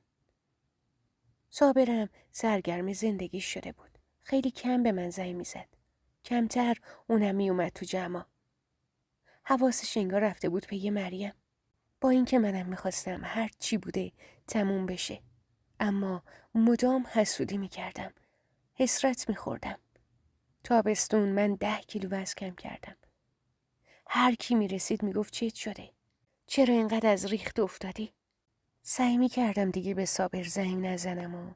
صابرم سرگرم زندگی شده بود. خیلی کم به من زنگ می زد. کمتر اونم می اومد تو جمع. حواسش انگار رفته بود پی مریم. با اینکه منم می خواستم هر چی بوده تموم بشه. اما مدام حسودی می کردم. حسرت می خوردم. تابستون من 10 کیلو وزن کم کردم. هر کی می رسید می گفت چت شده؟ چرا اینقدر از ریخت افتادی؟ سعی می کردم دیگه به صابر زنگ نزنم و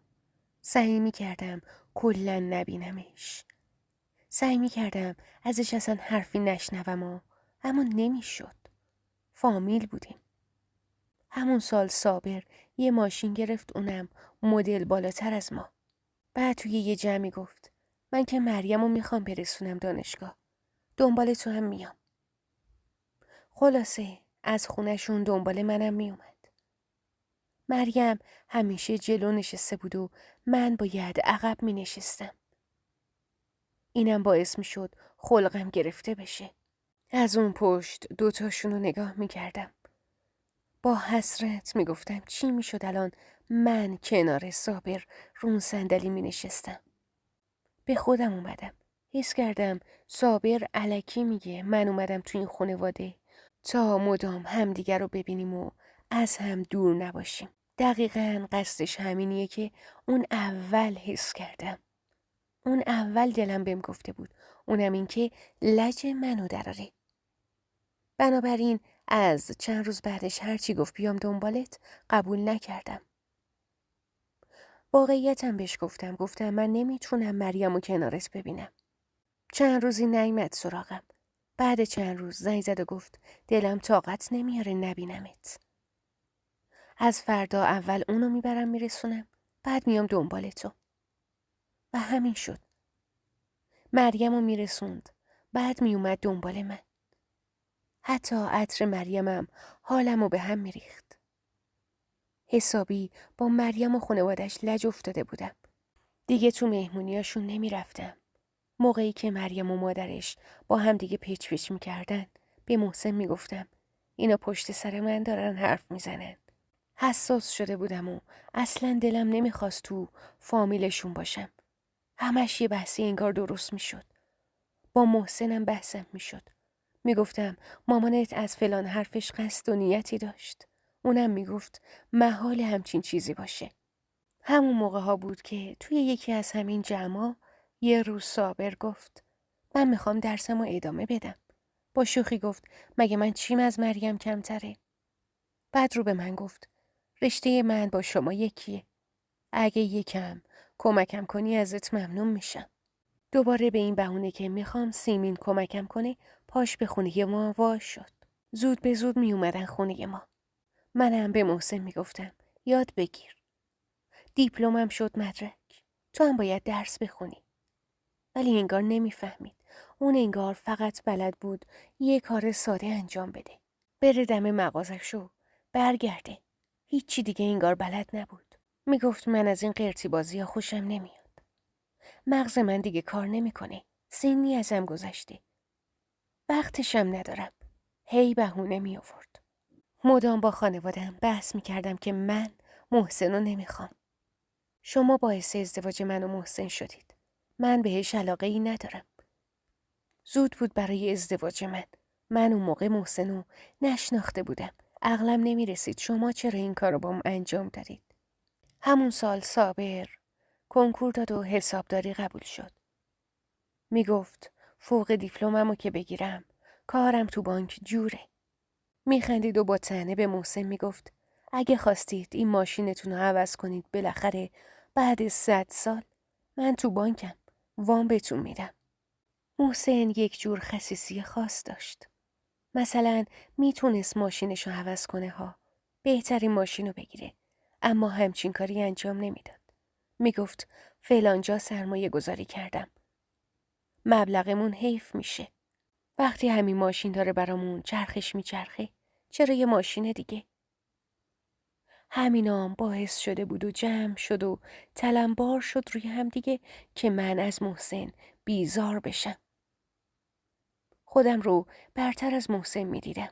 سعی می کردم کلا نبینمش. سعی می کردم ازش اصلا حرفی نشنوم اما نمی شد. فامیل بودیم. همون سال صابر یه ماشین گرفت، اونم مدل بالاتر از ما. بعد توی یه جمعی گفت من که مریمو میخوام برسونم دانشگاه. دنبال تو هم میام. خلاصه از خونشون دنبال منم میومد. مریم همیشه جلو نشسته بود و من باید عقب می نشستم. اینم باعث می شد خلقم گرفته بشه. از اون پشت 2 تاشون رو نگاه می کردم. با حسرت می گفتم چی می شد الان من کنار صابر رون صندلی می نشستم. به خودم اومدم. حس کردم صابر الکی میگه من اومدم تو این خانواده تا مدام همدیگر رو ببینیم و از هم دور نباشیم. دقیقاً قصدش همینیه که اون اول حس کردم. اون اول دلم بهم گفته بود. اونم این که لج منو دراره. بنابراین از چند روز بعدش هرچی گفت بیام دنبالت قبول نکردم. واقعیتم بهش گفتم من نمیتونم مریم رو کنارت ببینم. چند روزی نیامد سراغم. بعد چند روز زنگ زد و گفت دلم طاقت نمیاره نبینمت. از فردا اول اونو میبرم میرسونم، بعد میام دنبال تو. و همین شد. مریم رو میرسوند، بعد میومد دنبال من. حتی عطر مریمم حالمو به هم میریخت. حسابی با مریم و خانوادش لج افتاده بودم. دیگه تو مهمونیاشون نمیرفتم. موقعی که مریم و مادرش با هم دیگه پیچ پیچ میکردن، به محسن میگفتم اینا پشت سر من دارن حرف میزنن. حساس شده بودم و اصلا دلم نمیخواست تو فامیلشون باشم. همش یه بحثی انگار درست میشد. با محسنم بحثم میشد. میگفتم مامانت از فلان حرفش قصد و نیتی داشت. اونم میگفت محال همچین چیزی باشه. همون موقع ها بود که توی یکی از همین جمعا یه روز صابر گفت من میخوام درسمو ادامه بدم. با شوخی گفت مگه من چیم از مریم کمتره؟ بعد رو به من گفت رشته من با شما یکیه. اگه یکم کمکم کنی ازت ممنون میشم. دوباره به این بهونه که میخوام سیمین کمکم کنه پاش به خونه ما واش شد. زود به زود می اومدن خونه ما. منم به محسن میگفتم یاد بگیر. دیپلمم شد مدرک. تو هم باید درس بخونی. ولی انگار نمیفهمید. اون انگار فقط بلد بود یه کار ساده انجام بده. بره دم مغازشو برگرده. هیچی دیگه انگار بلد نبود. میگفت من از این قرتی بازی ها خوشم نمیاد. مغز من دیگه کار نمیکنه. سنی ازم گذشته. وقتشم ندارم. هی بهونه می آورد. مدام با خانوادم بحث میکردم که من محسن رو نمیخوام. شما باعث ازدواج من و محسن شدید. من بهش علاقه ای ندارم. زود بود برای ازدواج من. من اون موقع محسن رو نشناخته بودم. عقلم نمیرسید شما چرا این کار رو بام انجام دادید. همون سال صابر کنکور داد و حسابداری قبول شد. میگفت فوق دیپلممو که بگیرم کارم تو بانک جوره. میخندید و با طعنه به محسن میگفت اگه خواستید این ماشینتون رو عوض کنید بالاخره بعد 100 سال من تو بانکم وام بهتون میدم. محسن یک جور خسیسی خاص داشت. مثلا میتونست ماشینشو عوض کنه ها. بهترین ماشینو بگیره. اما همچین کاری انجام نمیداد. میگفت فلانجا سرمایه گذاری کردم. مبلغمون حیف میشه. وقتی همین ماشین داره برامون چرخش میچرخه چرا یه ماشین دیگه؟ همینام باعث شده بود و جمع شد و تلمبار شد روی هم دیگه که من از محسن بیزار بشم. خودم رو برتر از محسن میدیدم.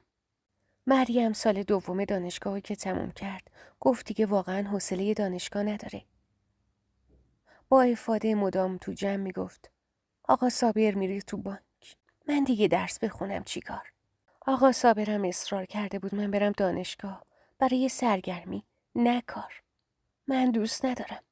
مریم سال دوم دانشگاهی که تموم کرد گفت دیگه واقعا حوصله دانشگاه نداره. با افاده مدام تو جمع میگفت آقا صابر میری تو بانک. من دیگه درس بخونم چیکار؟ آقا صابرم اصرار کرده بود من برم دانشگاه برای سرگرمی نه کار. من دوست ندارم.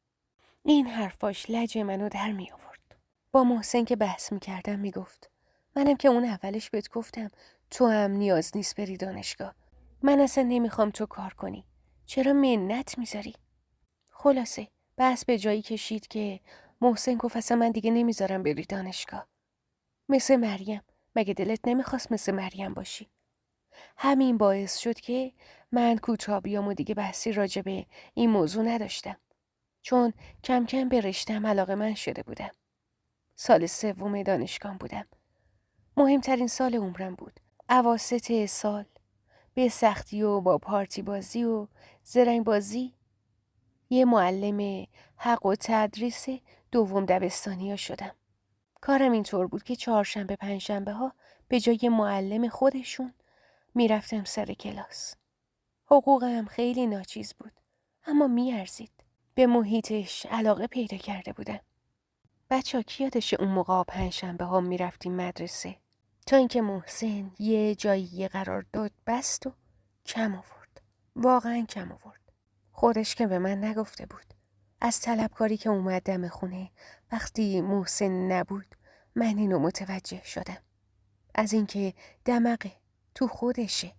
این حرفاش لج منو در می آورد. با محسن که بحث می کردم می گفت منم که اون اولش بهت گفتم تو هم نیاز نیست بری دانشگاه. من اصلا نمیخوام تو کار کنی. چرا منت میذاری؟ خلاصه بحث به جایی کشید که محسن گفت اصلا من دیگه نمیذارم بری دانشگاه. مثل مریم. مگه دلت نمیخواست مثل مریم باشی؟ همین باعث شد که من کوتاه بیام و دیگه بحثی راجبه این موضوع نداشتم. چون کم کم به رشته‌ام علاقه‌مند شده بودم. سال سوم دانشگاه بودم. مهمترین سال عمرم بود. اواسط سال به سختی و با پارتی بازی و زرنگ بازی یه معلم حق و تدریس دوم دبستانی ها شدم. کارم اینطور بود که چهارشنبه پنجشنبه ها به جای معلم خودشون میرفتم سر کلاس. حقوقم خیلی ناچیز بود اما میارزید. به محیطش علاقه پیدا کرده بودم. بچه‌ها کی یادشه اون موقع پنجشنبه ها میرفتیم مدرسه تا اینکه محسن یه جایی قرار داد بست و کم آورد. واقعا کم آورد. خودش که به من نگفته بود. از طلبکاری که اومد دم خونه وقتی محسن نبود من اینو متوجه شدم. از اینکه دماغه تو خودشه.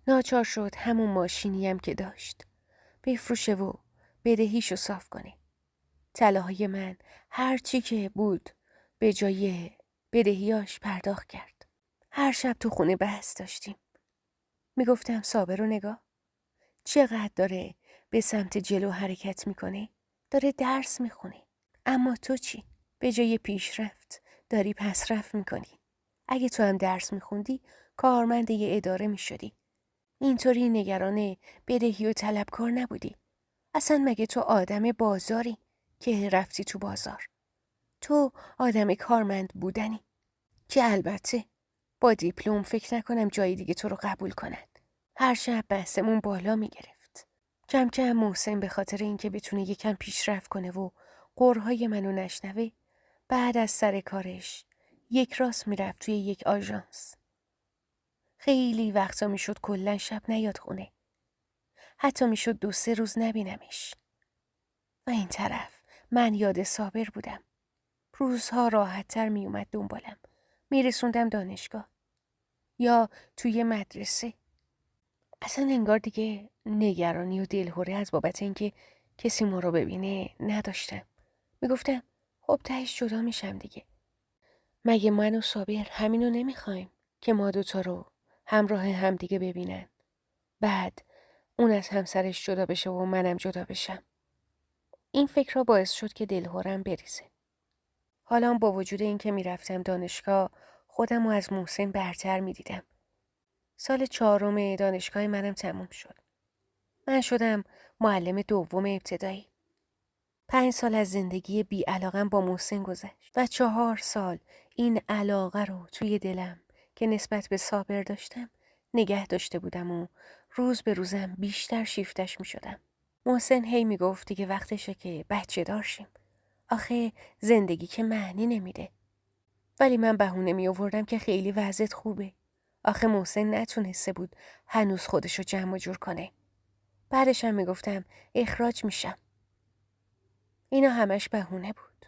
ناچار شد همون ماشینی هم که داشت بفروشه و بدهیشو صاف کنه. طلاهای من هر چی که بود به جای بدهیاش پرداخت کرد. هر شب تو خونه بحث داشتیم. میگفتم صابر رو نگاه. چقدر داره به سمت جلو حرکت میکنه. داره درس میخونه. اما تو چی؟ به جای پیشرفت داری پسرفت میکنی. اگه تو هم درس میخوندی کارمند یه اداره میشدی. اینطوری نگران بدهی و طلبکار نبودی. اصلا مگه تو آدم بازاری که رفتی تو بازار؟ تو آدم کارمند بودنی که البته با دیپلم فکر نکنم جای دیگه تو رو قبول کنند. هر شب بحثمون بالا میگرفت. کم کم محسن به خاطر اینکه بتونه یکم پیشرفت کنه و قرهای منو نشنوه بعد از سر کارش یک راست میرفت توی یک آژانس. خیلی وقتا میشد کلا شب نیاد خونه. حتی میشد 2-3 روز نبینمش. و این طرف من یاد صابر بودم. روزها راحت‌تر میومد دنبالم. میرسوندم دانشگاه. یا توی مدرسه. اصلا انگار دیگه نگرانی و دلهوره از بابت اینکه کسی ما رو ببینه نداشتم. میگفتم خب تهش جدا میشم دیگه. مگه من و صابر همینو نمیخوایم که ما دوتا رو همراه هم دیگه ببینن؟ بعد اون از همسرش جدا بشه و منم جدا بشم. این فکر را باعث شد که دلهورم بریزه. حالا با وجود اینکه میرفتم دانشگاه خودم رو از محسن برتر میدیدم. سال 4 دانشگاه منم تموم شد. من شدم معلم 2 ابتدایی. 5 سال از زندگی بی علاقم با محسن گذشت و 4 سال این علاقه رو توی دلم که نسبت به صابر داشتم نگه داشته بودم و روز به روزم بیشتر شیفتش می شدم. محسن هی می گفت دیگه وقتشه که بچه دار شیم. آخه زندگی که معنی نمیده. ولی من بهونه می آوردم که خیلی وضعیت خوبه. آخه محسن نتونسته بود هنوز خودشو جمع و جور کنه. بعدش هم می گفتم اخراج میشم. اینا همش بهونه بود.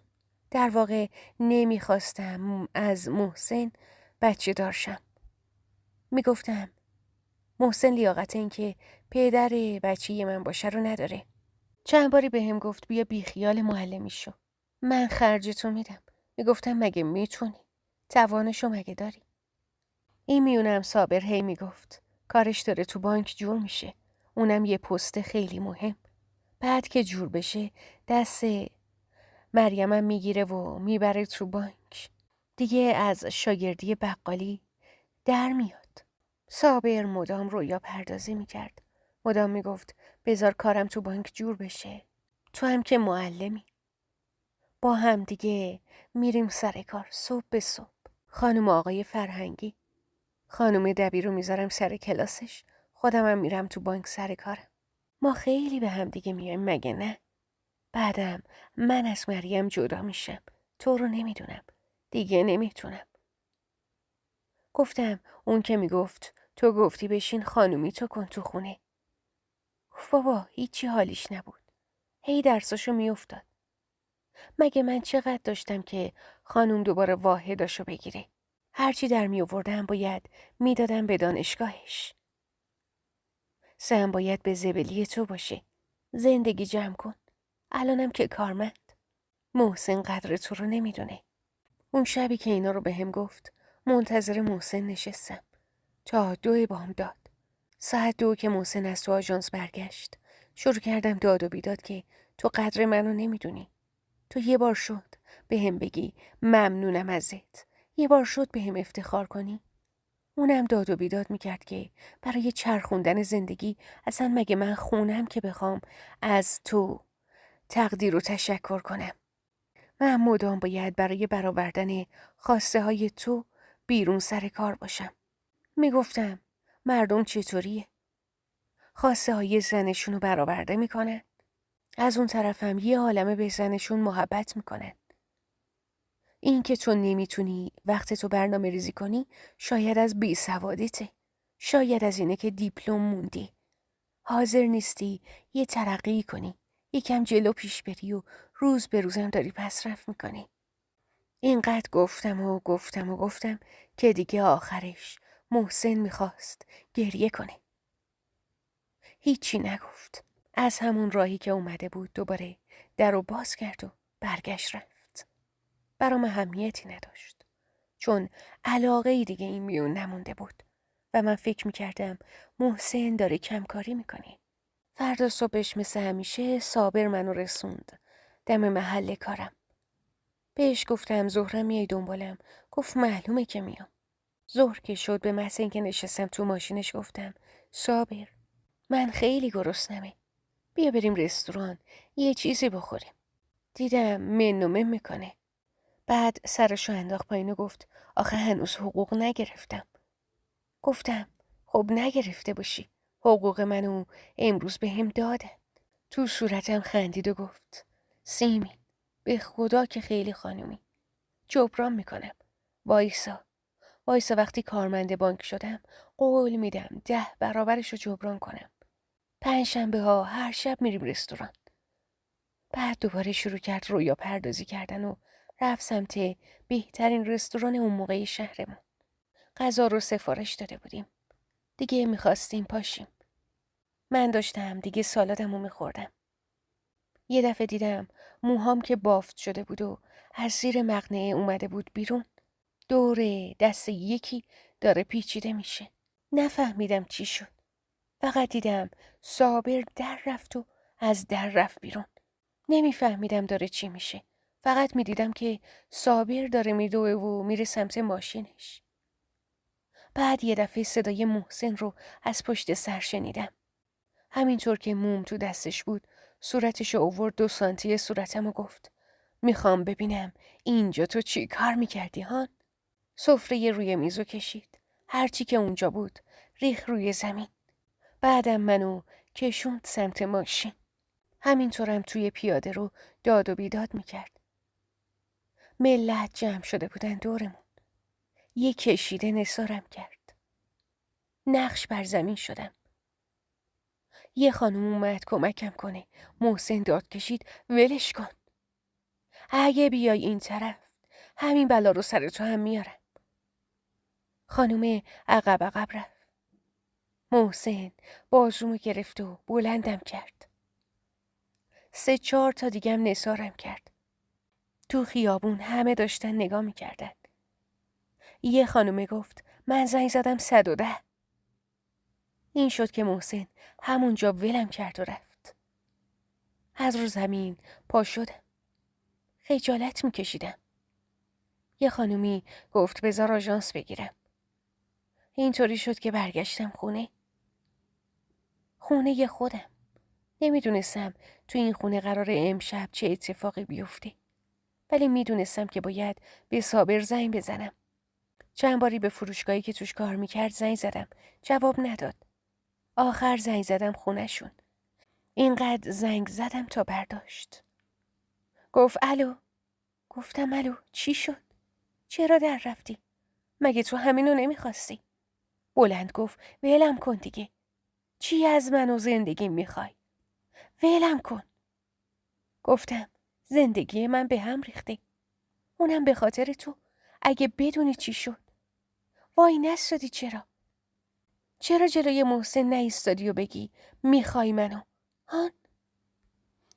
در واقع نمیخواستم از محسن بچه دارشم. میگفتم محسن لیاقت این که پدر بچه من باشه رو نداره. چند باری به هم گفت بیا بیخیال معلمی شو. من خرجتو میدم. میگفتم مگه میتونی؟ توانشو مگه داری؟ این میونم صابر هی میگفت کارش داره تو بانک جور میشه. اونم یه پست خیلی مهم. بعد که جور بشه دست مریمم میگیره و میبره تو بانک. دیگه از شاگردی بقالی در میاد. صابر مدام رویا پردازی میکرد. مدام میگفت بذار کارم تو بانک جور بشه. تو هم که معلمی. با هم دیگه میریم سر کار صبح به صبح. خانم آقای فرهنگی. خانم دبی رو میذارم سر کلاسش. خودم هم میرم تو بانک سر کارم. ما خیلی به هم دیگه میایم مگه نه؟ بعدم من از مریم جدا میشم. تو رو نمیدونم. دیگه نمیتونم. گفتم اون که میگفت تو گفتی بشین خانومی تو کن تو خونه. گفت بابا هیچی حالیش نبود. هی درساشو میافتاد. مگه من چقدر داشتم که خانوم دوباره واحداشو بگیره. هرچی در میآوردم باید میدادم به دانشگاهش. سهم باید به زبلی تو باشه. زندگی جمع کن. الانم که کارمند. محسن قدر تو رو نمیدونه. اون شبی که اینا رو به هم گفت منتظر محسن نشستم تا 2 بام داد. ساعت 2 که محسن از تو آژانس برگشت شروع کردم داد و بیداد که تو قدر منو نمیدونی. تو یه بار شد به هم بگی ممنونم ازت. یه بار شد به هم افتخار کنی. اونم داد و بیداد میکرد که برای چرخوندن زندگی اصلا مگه من خونم که بخوام از تو تقدیر و تشکر کنم. من مدام باید برای برآوردن خواسته های تو بیرون سر کار باشم. میگفتم مردم چطوریه؟ خواسته های زنشون رو برآورده میکنن. از اون طرفم یه عالمه به زنشون محبت میکنن. این که تو نمیتونی وقت تو برنامه ریزی کنی شاید از بیسوادیته. شاید از اینه که دیپلم موندی. حاضر نیستی یه ترقی کنی. یکم جلو پیش بری و روز به روزم داری پسرفت میکنی. اینقدر گفتم که دیگه آخرش محسن میخواست گریه کنه. هیچی نگفت. از همون راهی که اومده بود دوباره در رو باز کرد و برگشت رفت. برام اهمیتی نداشت. چون علاقه دیگه این میون نمونده بود و من فکر میکردم محسن داره کمکاری میکنه. فردا صبحش مثل همیشه صابر منو رسوند دم محل کارم. بهش گفتم ظهرم میای دنبالم. گفت معلومه که میام. ظهر که شد به محض اینکه نشستم تو ماشینش گفتم صابر من خیلی گرسنمه. بیا بریم رستوران یه چیزی بخوریم. دیدم من میکنه. بعد سرشو انداخت پایین و گفت آخه هنوز حقوق نگرفتم. گفتم خب نگرفته باشی. حقوق منو امروز به هم دادن. تو صورتم خندید و گفت سیمین به خدا که خیلی خانومی. جبران میکنم. وایسا. وایسا وقتی کارمند بانک شدم قول میدم 10 برابرشو جبران کنم. 5 شنبه ها هر شب میریم رستوران. بعد دوباره شروع کرد رویا پردازی کردن و رفت سمت بهترین رستوران اون موقع شهرمون. غذا رو سفارش داده بودیم. دیگه میخواستیم پاشیم. من داشتم دیگه سالادمو میخوردم. یه دفعه دیدم موهام که بافت شده بود و از زیر مقنعه اومده بود بیرون. دور دست یکی داره پیچیده میشه. نفهمیدم چی شد. فقط دیدم صابر در رفت و از در رفت بیرون. نمیفهمیدم داره چی میشه. فقط میدیدم که صابر داره میدوه و میره سمت ماشینش. بعد یه دفعه صدای محسن رو از پشت سر شنیدم. همینطور که موم تو دستش بود صورتشو اوورد 2 سانتی صورتم و گفت میخوام ببینم اینجا تو چی کار میکردی هان؟ سفره روی میزو کشید. هرچی که اونجا بود ریخ روی زمین. بعدم منو کشوند سمت ماشین. همینطورم توی پیاده رو داد و بیداد میکرد. ملت جمع شده بودن دورمون. یه کشیده نثارم کرد. نقش بر زمین شدم. یه خانم اومد کمکم کنه. محسن داد کشید ولش کن. اگه بیای این طرف همین بلا رو سر تو هم میارم. خانم عقب عقب رفت. محسن بازومو گرفت و بلندم کرد. 3-4 تا دیگم نثارم کرد. تو خیابون همه داشتن نگاه میکردن. یه خانومه گفت من زنگ زدم 110. این شد که محسن همونجا ولم کرد و رفت. از رو زمین پا شدم. خجالت میکشیدم. یه خانومی گفت بذار آژانس بگیرم. اینطوری شد که برگشتم خونه خودم. نمیدونستم تو این خونه قرار امشب چه اتفاقی بیفته. ولی میدونستم که باید به صابر زنگ بزنم. چند باری به فروشگاهی که توش کار میکرد زنگ زدم. جواب نداد. آخر زنگ زدم خونه‌شون. اینقدر زنگ زدم تا برداشت. گفت الو. گفتم الو چی شد؟ چرا در رفتی؟ مگه تو همینو نمیخواستی؟ بلند گفت ولم کن دیگه. چی از من و زندگی میخوای؟ ولم کن. گفتم زندگی من به هم ریخته. اونم به خاطر تو. اگه بدونی چی شد. وای نستادی چرا؟ چرا جلوی محسن نایستادی و بگی میخوای منو؟ هان؟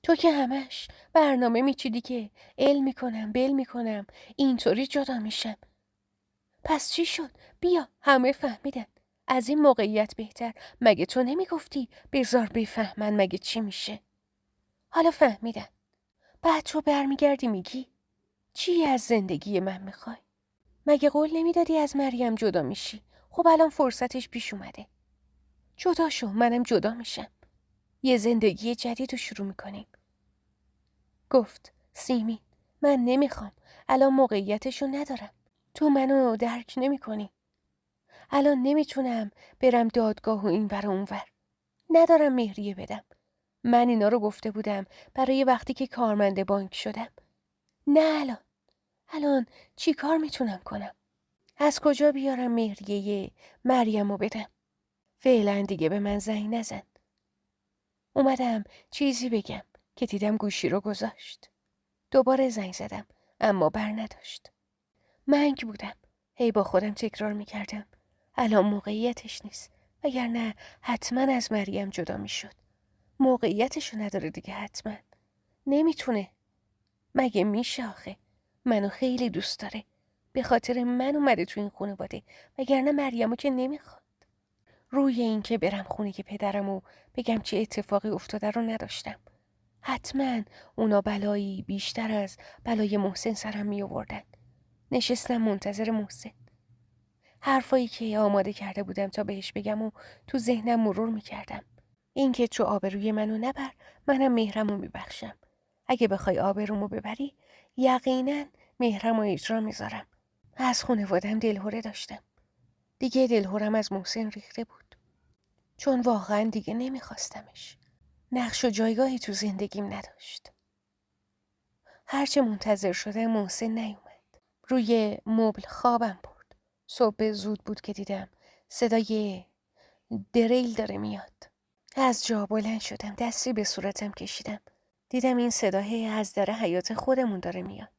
تو که همش برنامه میچیدی که ال میکنم بل میکنم اینطوری جدا میشم. پس چی شد؟ بیا همه فهمیدن. از این موقعیت بهتر مگه تو نمیگفتی بذار بفهمن مگه چی میشه؟ حالا فهمیدن. بعد تو برمیگردی میگی چی از زندگی من میخوای؟ مگه قول نمیدادی از مریم جدا میشی؟ خب الان فرصتش پیش اومده. جدا شو منم جدا میشم. یه زندگی جدید رو شروع میکنیم. گفت سیمین من نمیخوام. الان موقعیتشو ندارم. تو منو درک نمیکنی. الان نمیتونم برم دادگاه و این ور و اون ور. ندارم مهریه بدم. من اینا رو گفته بودم برای وقتی که کارمند بانک شدم. نه الان چی کار میتونم کنم؟ از کجا بیارم مهریه مریم رو بدم؟ فعلا دیگه به من زنگ نزن. اومدم چیزی بگم که دیدم گوشی رو گذاشت. دوباره زنگ زدم اما بر نداشت. منگ بودم. هی با خودم تکرار میکردم الان موقعیتش نیست. وگرنه حتما از مریم جدا میشد. موقعیتشو نداره دیگه حتما. نمیتونه. مگه میشه آخه؟ منو خیلی دوست داره. به خاطر من اومده تو این خانواده. وگرنه مریمو که نمیخواد. روی این که برم خونه که پدرمو بگم چه اتفاقی افتاده رو نداشتم. حتما اونا بلایی بیشتر از بلای محسن سرم می آوردن. نشستم منتظر محسن. حرفایی که آماده کرده بودم تا بهش بگم و تو ذهنم مرور می کردم. این که تو آبروی منو نبر منم مهرمو می بخشم. اگه بخوای آبرومو ببری یقینا مهرمو اجرا می زارم. از خانوادم دلهوره داشتم. دیگه دلهورم از محسن ریخته بود. چون واقعا دیگه نمیخواستمش. نقش و جایگاهی تو زندگیم نداشت. هرچه منتظر شدم محسن نیومد. روی مبل خوابم برد. صبح زود بود که دیدم صدای دریل داره میاد. از جا بلند شدم، دستی به صورتم کشیدم. دیدم این صدای از در حیاط خودمون داره میاد.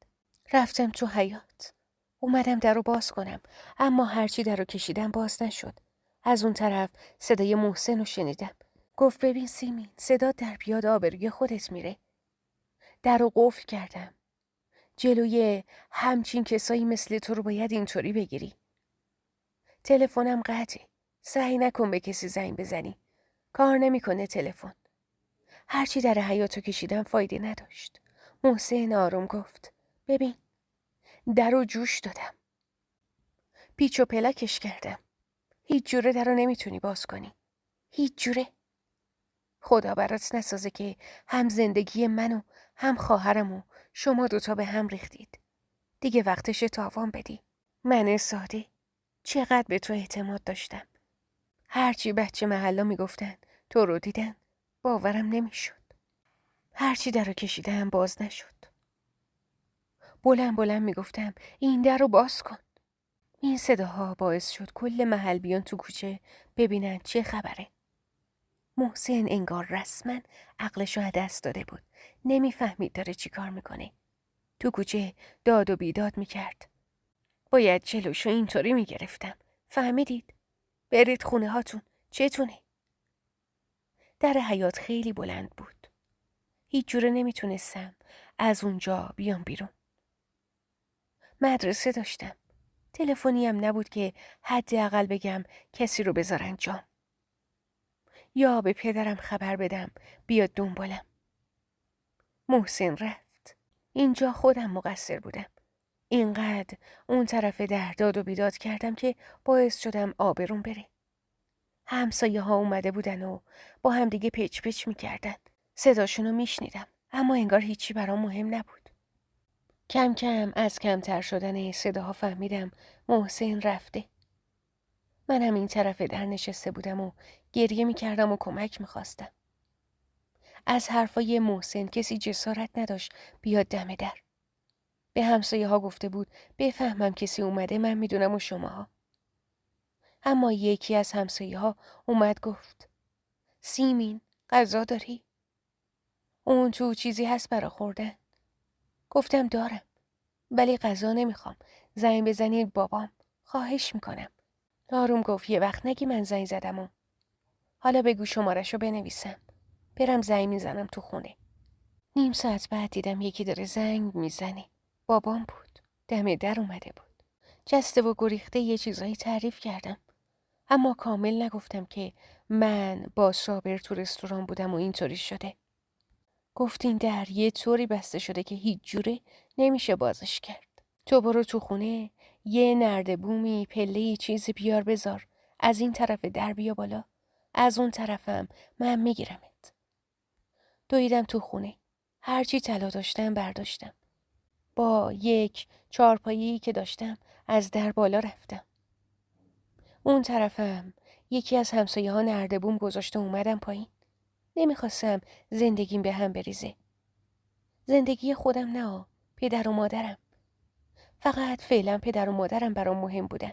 رفتم تو حیاط. اومدم در رو باز کنم، اما هرچی در رو کشیدم باز نشد. از اون طرف صدای محسن رو شنیدم. گفت ببین سیمین، صدا در بیاد آبروی خودت میره. در رو قفل کردم. جلوی همچین کسایی مثل تو رو باید اینطوری بگیری. تلفنم قطعه. سعی نکن به کسی زنگ بزنی. کار نمیکنه تلفن. هرچی در حیاطو کشیدم فایده نداشت. محسن آروم گفت ببین، در رو جوش دادم. پیچ و پلاکش کردم. هیچ جوره در رو نمیتونی باز کنی. هیچ جوره. خدا برات نسازه که هم زندگی منو هم خواهرمو شما دوتا به هم ریختید. دیگه وقتشه تاوان بدی. من ساده چقدر به تو اعتماد داشتم. هرچی بچه محلا میگفتن تو رو دیدن باورم نمیشد. هرچی در رو کشیدم باز نشد. بلند بلند میگفتم این در رو باز کن. این صداها باعث شد کل محل بیان تو کوچه ببینن چه خبره. محسن انگار رسما عقلشو از دست داده بود. نمیفهمید داره چی کار میکنه. تو کوچه داد و بیداد میکرد. باید جلوشو اینطوری میگرفتم. فهمیدید؟ برید خونه هاتون. چتونه؟ در حیاط خیلی بلند بود. هیچ جوره نمیتونستم از اونجا بیام بیرون. مدرسه داشتم. تلفنی هم نبود که حداقل بگم کسی رو بذارن جام. یا به پدرم خبر بدم بیاد دنبالم. محسن رفت. اینجا خودم مقصر بودم. اینقدر اون طرف در داد و بیداد کردم که باعث شدم آبروم بره. همسایه ها اومده بودن و با هم دیگه پچ پچ میکردن. صداشونو میشنیدم، اما انگار هیچی برام مهم نبود. کم کم از کمتر شدن صداها فهمیدم محسن رفته. منم این طرف در نشسته بودم و گریه میکردم و کمک میخواستم. از حرفای محسن کسی جسارت نداشت بیاد دم در. به همسایه ها گفته بود بفهمم کسی اومده من میدونم و شماها. اما یکی از همسایه ها اومد گفت سیمین غذا داری؟ اون تو چیزی هست برا خوردن؟ گفتم دارم، ولی غذا نمیخوام. زنگ بزنید بابام، خواهش میکنم. آروم گفت یه وقت نگی من زنگ زدم و حالا بگو شمارشو بنویسم. برم زنگ میزنم تو خونه. نیم ساعت بعد دیدم یکی داره زنگ میزنه. بابام بود. دم در اومده بود. جسته و گریخته یه چیزایی تعریف کردم. اما کامل نگفتم که من با صابر تو رستوران بودم و اینطوری شده. گفت این در یه طوری بسته شده که هیچ جوره نمیشه بازش کرد. تو برو تو خونه یه نردبومی پله چیزی بیار بذار. از این طرف در بیا بالا. از اون طرفم من میگیرمت. دویدم تو خونه. هرچی طلا داشتم برداشتم. با یک چارپایی که داشتم از در بالا رفتم. اون طرفم یکی از همسایه ها نردبوم گذاشته اومدم پایین. نمیخواستم زندگیم به هم بریزه. زندگی خودم نه، پدر و مادرم. فقط فعلا پدر و مادرم برام مهم بودن.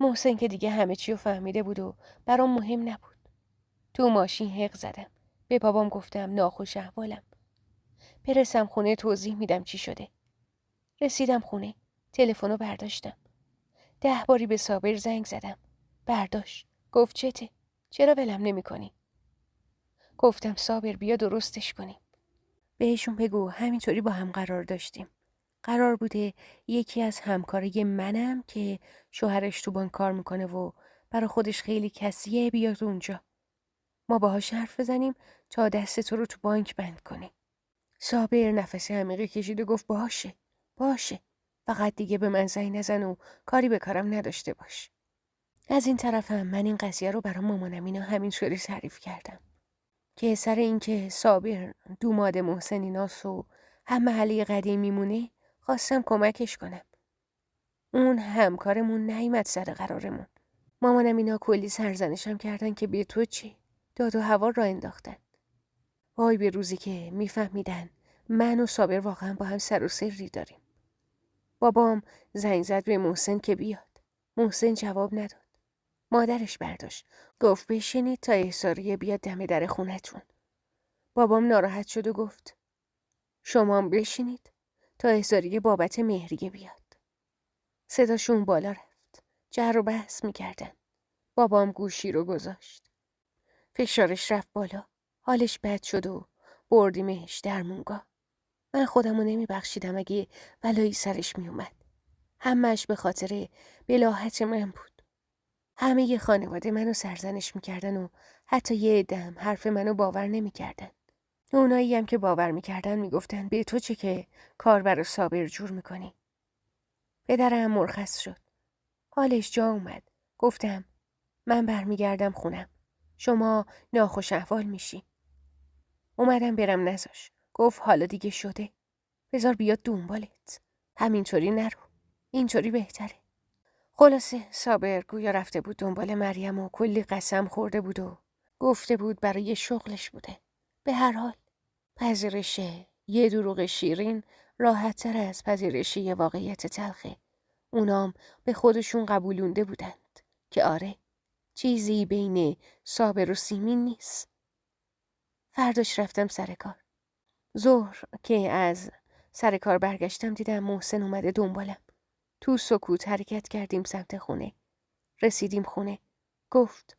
محسن که دیگه همه چی رو فهمیده بود و برام مهم نبود. تو ماشین حق زدم. به بابام گفتم ناخوش احوالم. برسم خونه توضیح میدم چی شده. رسیدم خونه. تلفنو برداشتم. 10 باری به صابر زنگ زدم. برداشت. گفت چته؟ چرا ولم نمی کنی؟ گفتم صابر بیا درستش کنیم. بهشون بگو همینطوری با هم قرار داشتیم. قرار بوده یکی از همکارای منم که شوهرش تو بانک کار میکنه و برای خودش خیلی کسیه بیاد اونجا. ما باهاش حرف بزنیم تا دست تو رو تو بانک بند کنی. صابر نفس عمیقی کشید و گفت باشه. فقط دیگه به من زنگ نزن و کاری به کارم نداشته باش. از این طرفم من این قضیه رو برای مامانم اینا همینطوری تعریف کردم که سر اینکه صابر دوماد محسن ایناس و هم محله قدیم میمونه خواستم کمکش کنم. اون همکارمون نیامد سر قرارمون. مامانم اینا کلی سرزنشم کردن که به تو چی؟ داد و هوا را انداختن. وای به روزی که میفهمیدن من و صابر واقعا با هم سر و سری داریم. بابام زنگ زد به محسن که بیاد. محسن جواب نداد. مادرش برداشت. گفت بشینید تا احساریه بیاد دم در خونتون. بابام ناراحت شد و گفت شما هم بشینید تا احساریه بابت مهریه بیاد. صداشون بالا رفت. جر و بحث میکردن. بابام گوشی رو گذاشت. فشارش رفت بالا. حالش بد شد و بردیمش درمونگاه. من خودمو نمیبخشیدم اگه بلایی سرش میومد. همش به خاطر بلاهت من بود. همه ی خانواده منو سرزنش میکردن و حتی یه عده‌ام حرف منو باور نمیکردن. اونایی هم که باور میکردن میگفتن به تو چه که کار برا صابر جور میکنی. پدرم مرخص شد. حالش جا اومد. گفتم من برمیگردم خونم. شما ناخوش احوال میشی. اومدم برم نذاش. گفت حالا دیگه شده. بذار بیاد دنبالت. همینطوری نرو. اینطوری بهتره. خلاصه صابر گویا رفته بود دنبال مریم و کلی قسم خورده بود و گفته بود برای شغلش بوده. به هر حال پذیرش یه دروغ شیرین راحت‌تر از پذیرش یه واقعیت تلخه. اونام به خودشون قبولونده بودند که آره چیزی بین صابر و سیمین نیست. فرداش رفتم سر کار. ظهر که از سر کار برگشتم دیدم محسن اومده دنبالم. تو سکوت حرکت کردیم سمت خونه. رسیدیم خونه. گفت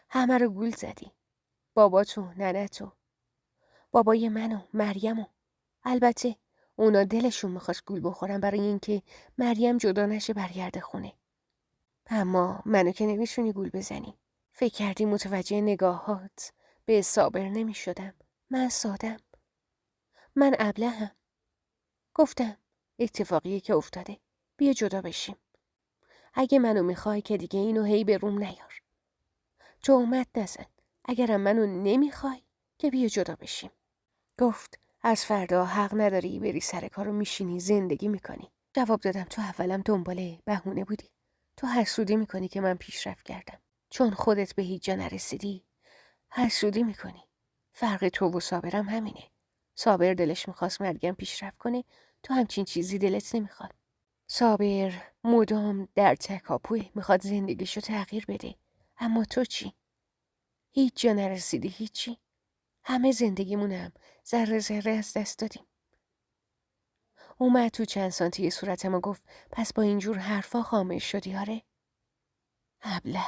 همه رو گول زدی. بابا تو، ننه تو. بابای من و مریم و. البته اونا دلشون میخواست گول بخورن برای اینکه مریم جدا نشه برگرده خونه. اما منو که نمیشونی گول بزنی. فکر کردی متوجه نگاهات به صابر نمیشدم. من سادم. من ابلهم. گفتم اتفاقیه که افتاده. بیا جدا بشیم. اگه منو میخوای که دیگه اینو هی به روم نیار. تهمت نزن. اگرم منو نمیخوای که بیا جدا بشیم. گفت از فردا حق نداری بری سر کارو میشینی زندگی میکنی. جواب دادم تو اولم دنبال بهونه بودی. تو حسودی میکنی که من پیشرفت کردم. چون خودت به هیچ جا نرسیدی حسودی میکنی. فرق تو و صابرم همینه. صابر دلش میخواست مریم پیشرفت کنه. تو همچین چیزی دلت نمیخواد. صابر مدام در تکاپوه میخواد زندگیشو تغییر بده. اما تو چی؟ هیچ جا نرسیدی هیچی. همه زندگیمونم ذره ذره از دست دادیم. اومد تو چند سانتی صورتم و گفت پس با اینجور حرفا خاموش شدی آره؟ ابله.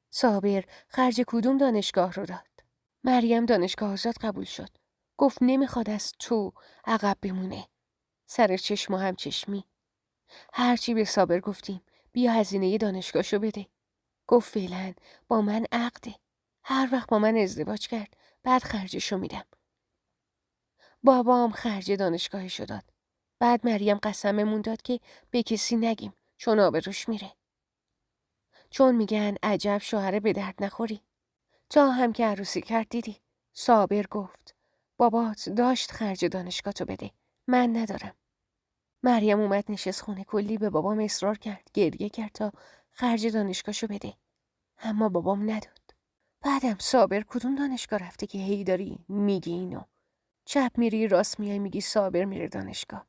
صابر خرج کدوم دانشگاه رو داد؟ مریم دانشگاه آزاد قبول شد. گفت نمیخواد از تو عقب بمونه. سر چشم و هم چشمی. هرچی به صابر گفتیم بیا هزینه دانشگاهشو بده. گفت فعلا با من عقده. هر وقت با من ازدواج کرد بعد خرجشو میدم. بابام خرج دانشگاهشو داد. بعد مریم قسممون داد که به کسی نگیم چون آبروش میره. چون میگن عجب شوهر به درد نخوری. تا هم که عروسی کرد دیدی. صابر گفت بابات داشت خرج دانشگاهتو بده. من ندارم. مریم اومد نشست خونه کلی به بابام اصرار کرد. گریه کرد تا خرج دانشگاهشو بده. اما بابام نداد. بعدم صابر کدوم دانشگاه رفته که هی داری میگی اینو؟ چپ میری راست میای میگی صابر میره دانشگاه.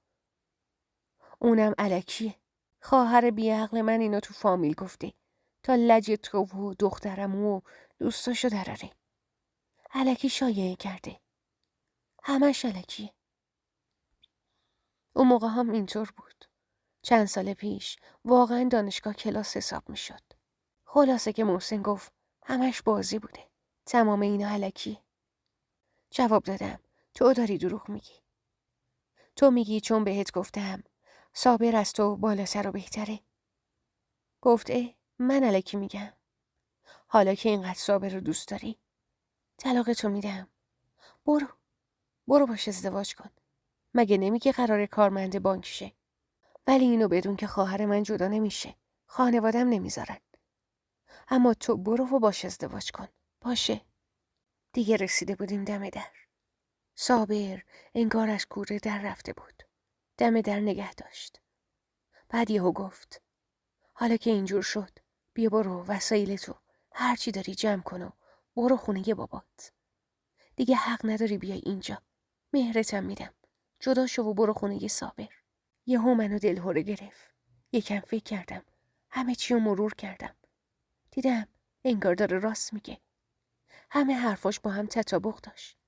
اونم الکیه. خواهر بیعقل من اینو تو فامیل گفته تا لج تو و دخترم و دوستاشو دراره. الکی شایعه کرده. همش الکیه. اون موقع هم اینطور بود. چند سال پیش واقعا دانشگاه کلاس حساب میشد. خلاصه که محسن گفت همش بازی بوده. تمام اینا الکیه. جواب دادم تو داری دروغ میگی. تو میگی چون بهت گفتم صابر از تو بالا سر و بهتره. گفت من الکی میگم. حالا که اینقدر صابر رو دوست داری طلاقتو میدم. برو باش ازدواج کن. مگه نمیگه قراره کارمند بانک شه؟ ولی اینو بدون که خواهر من جدا نمیشه. خانوادم نمیذارن. اما تو برو و باش ازدواج کن. باشه. دیگه رسیده بودیم دم در. صابر انگار از کوره در رفته بود. دم در نگه داشت. بعد یهو گفت حالا که اینجور شد بیا برو وسایلتو هرچی داری جمع کن و برو خونه بابات. دیگه حق نداری بیای اینجا. مهرتم میدم. جدا شو و برو خونه صابر. یهو منو دلهوره گرفت. یکم فکر کردم. همه چی رو مرور کردم. دیدم انگار داره راست میگه. همه حرفاش با هم تطابق داشت.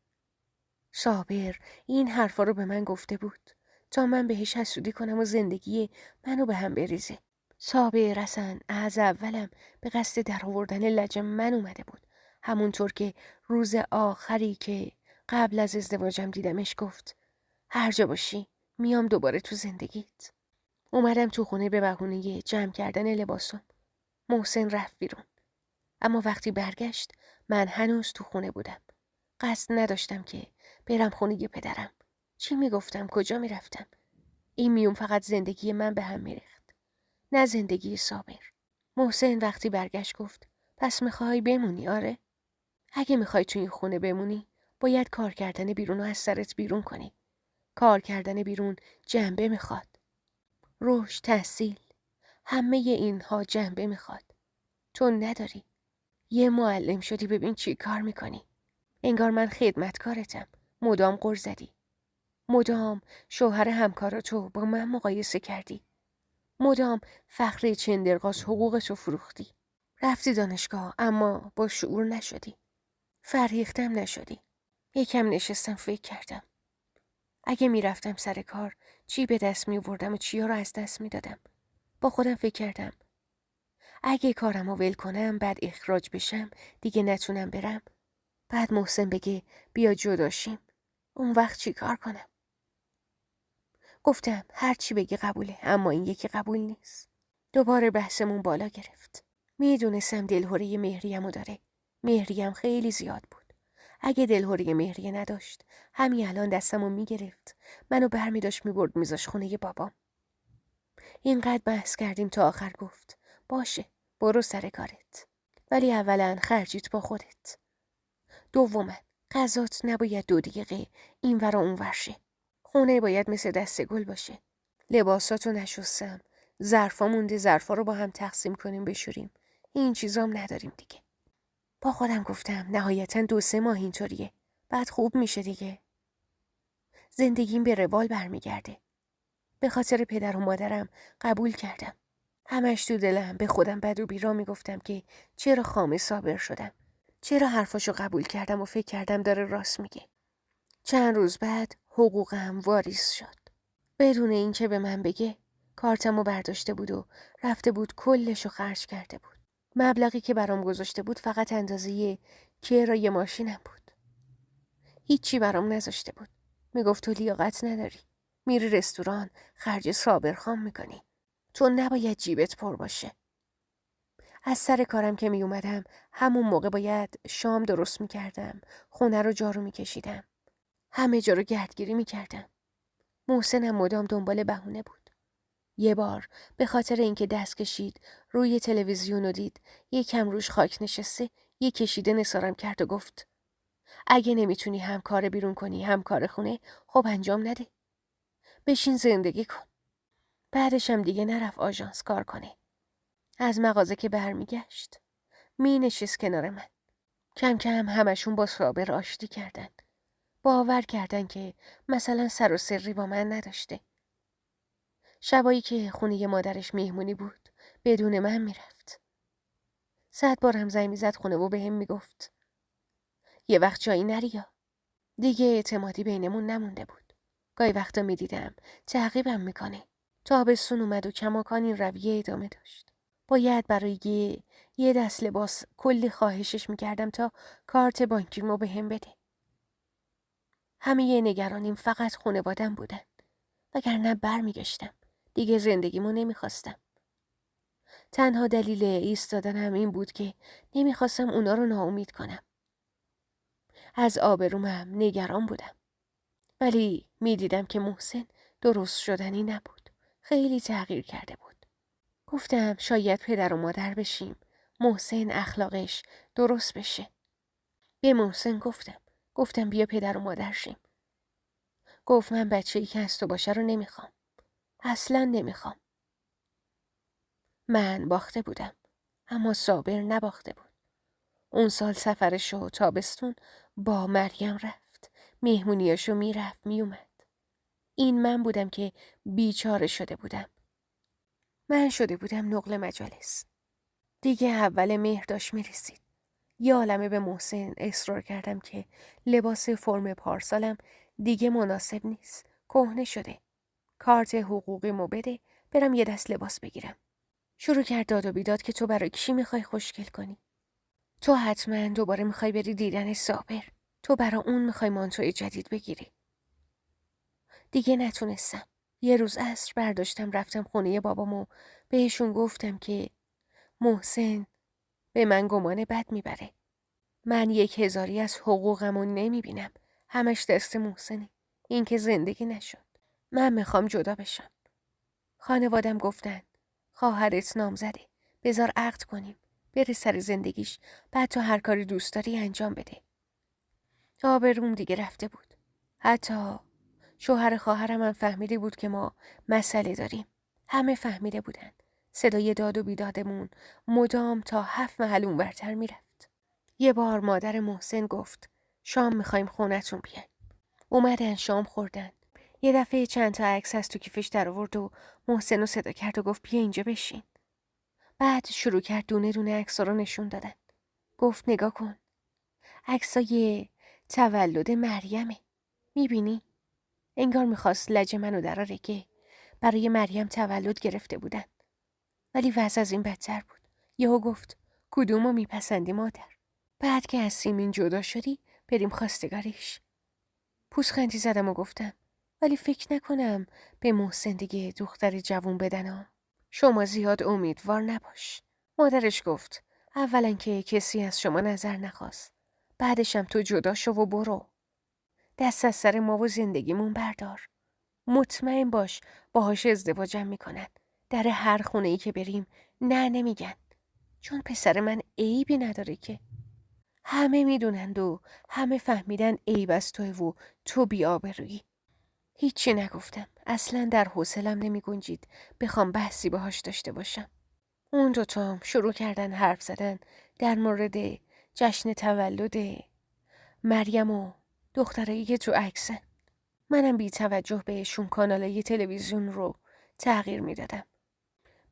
صابر این حرفا رو به من گفته بود تا من بهش حسودی کنم و زندگی منو به هم بریزه. صابر اصلا از اولم به قصد در آوردن لجم من اومده بود. همونطور که روز آخری که قبل از ازدواجم دیدمش گفت هر جا باشی میام دوباره تو زندگیت. اومدم تو خونه به بهونه جمع کردن لباسم. محسن رفت بیرون. اما وقتی برگشت من هنوز تو خونه بودم. قصد نداشتم که برم خونه پدرم. چی میگفتم؟ کجا میرفتم؟ این میوم فقط زندگی من به هم میریخت، نه زندگی صابر. محسن وقتی برگشت گفت پس میخوای بمونی؟ آره؟ اگه میخوای تو این خونه بمونی باید کار کردن بیرون رو از سرت بیرون کنی. کار کردن بیرون جنبه میخواد. رشد، تحصیل، همه اینها جنبه میخواد. تو نداری. یه معلم شدی، ببین چی کار میکنی. انگار من خدمتکارتم. مدام غر زدی. مدام شوهر همکاراتو با من مقایسه کردی. مدام فخر چندرغاز حقوقتو فروختی. رفتی دانشگاه اما با شعور نشدی. فرهیختم نشدی. یکم نشستم فکر کردم. اگه میرفتم سر کار چی به دست میوردم و چیا رو از دست میدادم. با خودم فکر کردم اگه کارمو ول کنم بعد اخراج بشم دیگه نتونم برم. بعد محسن بگه بیا جداشیم. اون وقت چی کار کنم؟ گفتم هر چی بگی قبوله، اما این یکی قبول نیست. دوباره بحثمون بالا گرفت. میدونستم دلهوره مهریه‌مو داره. مهریم خیلی زیاد بود. اگه دلهوره مهریه نداشت همین الان دستمو میگرفت، منو برمیداشت میبرد میذاش خونه بابام. اینقدر بحث کردیم تا آخر گفت باشه برو سر کارت، ولی اولا خرجیت با خودت. دوما غذات نباید 2 دقیقه این ور اون ور شه. خونه باید مثل دسته گل باشه. لباساتو نشستم. ظرفا مونده، ظرفا رو با هم تقسیم کنیم بشوریم. این چیزام نداریم دیگه. با خودم گفتم نهایتاً 2-3 ماه اینطوریه. بعد خوب میشه دیگه. زندگیم به روال برمیگرده. به خاطر پدر و مادرم قبول کردم. همش تو دلم به خودم بد و بیرا میگفتم که چرا خامه صابر شدم. چرا حرفاشو قبول کردم و فکر کردم داره راست میگه. چند روز بعد حقوقم واریز شد. بدون اینکه به من بگه کارتمو برداشته بود و رفته بود کلشو خرج کرده بود. مبلغی که برام گذاشته بود فقط اندازه کرایه ماشینم بود. هیچی برام نذاشته بود. میگفت تو لیاقت نداری. میری رستوران خرج صابرخان میکنی. تو نباید جیبت پر باشه. از سر کارم که می اومدم همون موقع باید شام درست میکردم. خونه رو جارو میکشیدم. همه جا رو گردگیری میکردم. محسنم مدام دنبال بهونه بود. یه بار به خاطر اینکه دست کشید روی تلویزیون و دید یکم روش خاک نشسته، یه کشیده نثارم کرد و گفت اگه نمیتونی هم کار بیرون کنی هم کار خونه خب انجام نده. بشین زندگی کن. بعدش هم دیگه نرفت آژانس کار کنه. از مغازه که برمیگشت می نشست کنار من. کم کم همشون با صابر آشتی کردن. باور کردن که مثلا سر و سری با من نداشته. شبایی که خونه مادرش مهمونی بود بدون من میرفت. 100 بارم زنگ میزد خونه و بهم میگفت یه وقت جایی نری یا. دیگه اعتمادی بینمون نمونده بود. گاهی وقتا میدیدم تعقیبم میکنه. تابستون اومد و کماکان این رویه ادامه داشت. باید برای یه دست لباس کلی خواهشش میکردم تا کارت بانکیمو بهم بده. همه نگرانیم فقط خانواده‌ام بودن. وگرنه برمیگشتم. دیگه زندگیمو نمیخواستم. تنها دلیل ایستادنم این بود که نمیخواستم اونا رو ناامید کنم. از آبرومم نگران بودم. ولی میدیدم که محسن درست شدنی نبود. خیلی تغییر کرده بود. گفتم شاید پدر و مادر بشیم. محسن اخلاقش درست بشه. به محسن گفتم بیا پدر و مادر شیم. گفت من بچه‌ای که از تو باشه رو نمیخوام. اصلاً نمیخوام. من باخته بودم. اما صابر نباخته بود. اون سال سفرشو تابستون با مریم رفت. مهمونیاشو میرفت میومد. این من بودم که بیچاره شده بودم. من شده بودم نقل مجالس. دیگه اول مهر داشت میرسید. یه عالمه به محسن اصرار کردم که لباس فرم پارسالم دیگه مناسب نیست. کهنه شده. کارت حقوقیمو بده برم یه دست لباس بگیرم. شروع کرد داد و بیداد که تو برای کی میخوای خوشگل کنی؟ تو حتما دوباره میخوای بری دیدن صابر. تو برای اون میخوای مانتوی جدید بگیری. دیگه نتونستم. یه روز عصر برداشتم رفتم خونه بابامو بهشون گفتم که محسن به من گمان بد میبره. من 1000 از حقوقمو نمیبینم. همش دست محسنه. این که زندگی نشد. من میخوام جدا بشم. خانوادم گفتن خواهرت نامزده. بذار عقد کنیم. بری سر زندگیش. بعد تو هر کاری دوست داری انجام بده. آبروم دیگه رفته بود. حتی شوهر خواهرم هم فهمیده بود که ما مسئله داریم. همه فهمیده بودن. صدای داد و بیدادمون مدام تا 7 محل اونورتر میرفت. یه بار مادر محسن گفت شام میخوایم خونتون بیاین. اومدن شام خوردن. یه دفعه چند تا عکس از تو کیفش در آورد و محسن رو صدا کرد و گفت بیا اینجا بشین. بعد شروع کرد دونه دونه عکس‌ها رو نشون دادن. گفت نگاه کن. عکسای تولد مریمه. میبینی؟ انگار میخواست لجه منو دراره که برای مریم تولد گرفته بودن. ولی وضع از این بدتر بود. یهو گفت کدومو میپسندی مادر؟ بعد که از سیمین جدا شدی بریم خواستگاریش. پوزخندی زدم و گفتم ولی فکر نکنم به محسن دیگه دختر جوون بدنم. شما زیاد امیدوار نباش. مادرش گفت اولا که کسی از شما نظر نخواست. بعدشم تو جدا شو و برو. دست از سر ما و زندگیمون بردار. مطمئن باش باهاش ازدواجم میکنن. در هر خونه‌ای که بریم نه نمیگن. چون پسر من عیبی نداره که. همه میدونند و همه فهمیدن عیب از توی و تو بی‌آبرویی. هیچی نگفتم. اصلا در حوصلم نمی گنجید بخوام بحثی باهاش داشته باشم. اون دوتام شروع کردن حرف زدن در مورد جشن تولد مریم و دخترایی که تو عکسن. منم بی توجه بهشون کانالای تلویزیون رو تغییر میدادم.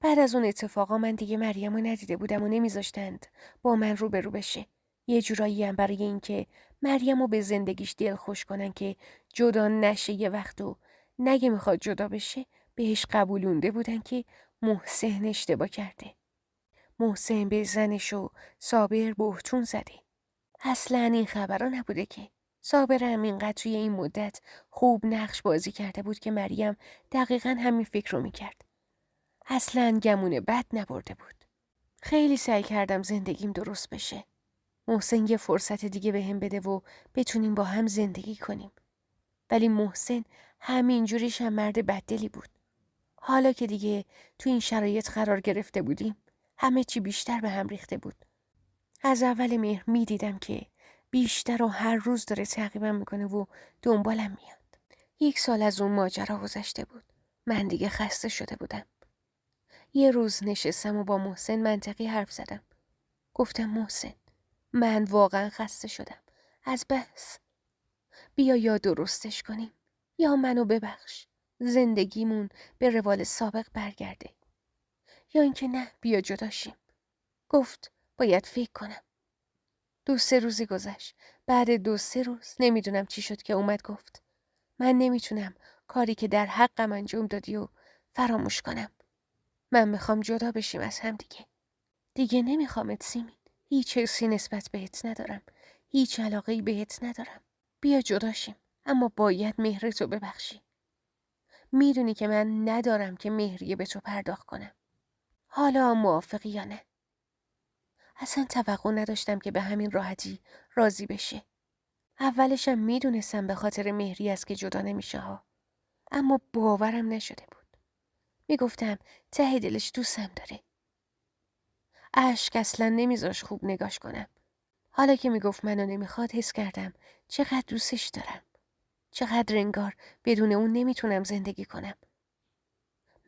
بعد از اون اتفاقا من دیگه مریم رو ندیده بودم و نمیذاشتند با من روبرو بشه. یه جورایی هم برای این که مریم رو به زندگیش دل خوش کنن که جدا نشه یه وقت و نگه میخواد جدا بشه بهش قبولونده بودن که محسن اشتباه کرده. محسن به زنش و صابر بهتون زده. اصلا این خبرها نبوده که. صابر هم اینقدر توی این مدت خوب نقش بازی کرده بود که مریم دقیقا همین فکر رو میکرد. اصلا گمونه بد نبرده بود. خیلی سعی کردم زندگیم درست بشه. محسن یه فرصت دیگه بهم بده و بتونیم با هم زندگی کنیم. ولی محسن همینجوریش هم مرد بددلی بود. حالا که دیگه تو این شرایط قرار گرفته بودیم همه چی بیشتر به هم ریخته بود. از اول مهر میدیدم که بیشتر و هر روز داره تعقیبم میکنه و دنبالم میاد. 1 سال از اون ماجرا گذشته بود. من دیگه خسته شده بودم. یه روز نشستم و با محسن منطقی حرف زدم. گفتم محسن من واقعا خسته شدم. از بس. بیا یا درستش کنیم یا منو ببخش. زندگیمون به روال سابق برگرده. یا اینکه نه بیا جدا شیم. گفت باید فکر کنم. 2-3 روزی گذشت. بعد 2-3 روز نمیدونم چی شد که اومد گفت من نمیتونم کاری که در حقم انجام دادی و فراموش کنم. من میخوام جدا بشیم از هم دیگه. دیگه نمیخوامت سیمین. هیچ حسی نسبت بهت ندارم. هیچ علاقه‌ای بهت ندارم. بیا جدا شیم. اما باید مهرتو ببخشی. میدونی که من ندارم که مهریه به تو پرداخت کنم. حالا موافقی یا نه؟ اصلا توقع نداشتم که به همین راحتی راضی بشه. اولشم میدونستم به خاطر مهری است که جدا نمیشه ها. اما باورم نشده بود. میگفتم ته دلش دوستم داره. اشک اصلا نمیذاش خوب نگاش کنم. حالا که میگفت منو نمیخواد حس کردم چقدر دوستش دارم. چقدر انگار بدون اون نمیتونم زندگی کنم.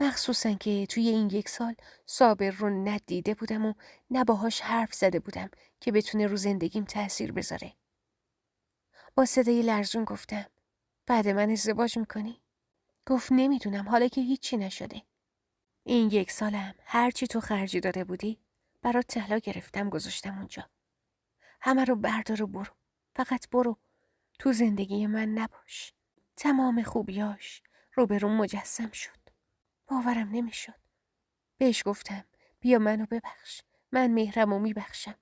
مخصوصا که توی این 1 سال صابر رو ندیده بودم و نه باهاش حرف زده بودم که بتونه رو زندگیم تأثیر بذاره. با صدای لرزون گفتم بعد من ازدواج میکنی؟ گفت نمیدونم حالا که هیچی نشده. این 1 سالم هرچی تو خرجی داده بودی برات طلا گرفتم گذاشتم اونجا. همه رو بردار و برو. فقط برو. تو زندگی من نباش. تمام خوبیاش روبروم مجسم شد. باورم نمیشد. بهش گفتم بیا منو ببخش. من مهرمو میبخشم.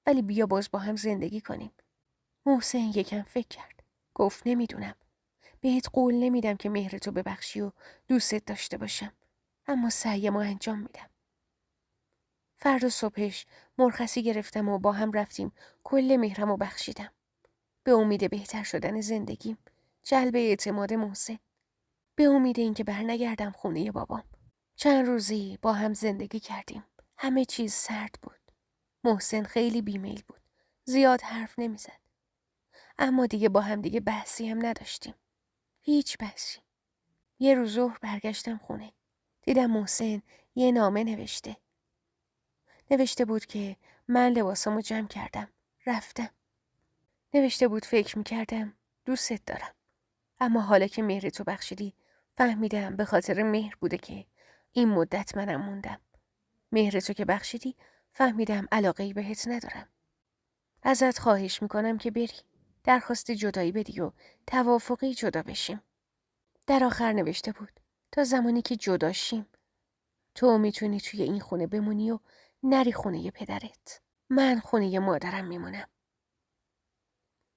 ولی بیا باز با هم زندگی کنیم. محسن یکم فکر کرد. گفت نمیدونم. بهت قول نمیدم که مهرتو ببخشی و دوستت داشته باشم. اما سعیمو انجام میدم. فردا صبحش مرخصی گرفتم و با هم رفتیم کل مهرمو بخشیدم. به امید بهتر شدن زندگیم. جلب اعتماد محسن. به امید اینکه برنگردم خونه بابام. چند روزی با هم زندگی کردیم. همه چیز سرد بود. محسن خیلی بیمیل بود. زیاد حرف نمیزد. اما دیگه با هم دیگه بحثی هم نداشتیم. هیچ بحثی. یه روز ظهر برگشتم خونه. دیدم محسن یه نامه نوشته. نوشته بود که من لباسامو جمع کردم. رفتم. نوشته بود فکر میکردم دوستت دارم. اما حالا که مهرتو بخشیدی فهمیدم به خاطر مهر بوده که این مدت منم موندم. مهرتو که بخشیدی فهمیدم علاقه‌ای بهت ندارم. ازت خواهش میکنم که بری. درخواست جدایی بدی و توافقی جدا بشیم. در آخر نوشته بود تا زمانی که جدا شیم تو میتونی توی این خونه بمونی و نری خونه پدرت. من خونه مادرم میمونم.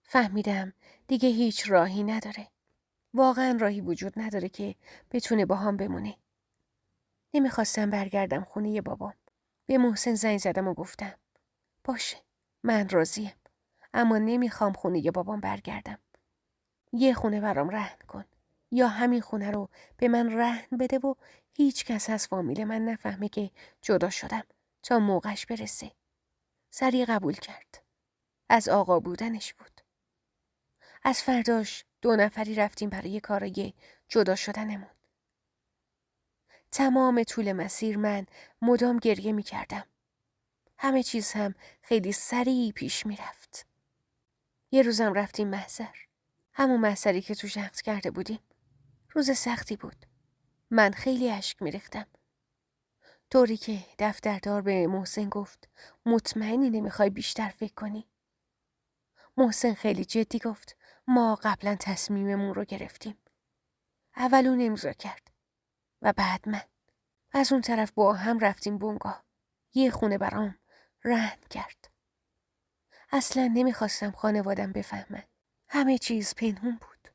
فهمیدم دیگه هیچ راهی نداره. واقعا راهی وجود نداره که بتونه با هم بمونه. نمیخواستم برگردم خونه بابام. به محسن زنگ زدم و گفتم باشه من راضیم. اما نمیخوام خونه بابام برگردم. یه خونه برام رهن کن. یا همین خونه رو به من رهن بده و هیچ کس از فامیل من نفهمه که جدا شدم تا موقعش برسه. سریع قبول کرد. از آقا بودنش بود. از فرداش 2 نفری رفتیم برای کارای جدا شدنمون. تمام طول مسیر من مدام گریه می کردم. همه چیز هم خیلی سریع پیش می رفت. یه روزم رفتیم محضر. همون محضری که توش عقد کرده بودیم. روز سختی بود. من خیلی اشک می ریختم. طوری که دفتردار به محسن گفت مطمئنی نمیخوای بیشتر فکر کنی؟ محسن خیلی جدی گفت ما قبلا تصمیممون رو گرفتیم. اول اون امضا کرد و بعد من. از اون طرف با هم رفتیم بنگاه. یه خونه برام رهن کرد. اصلا نمیخواستم خانوادم بفهمن. همه چیز پنهون بود.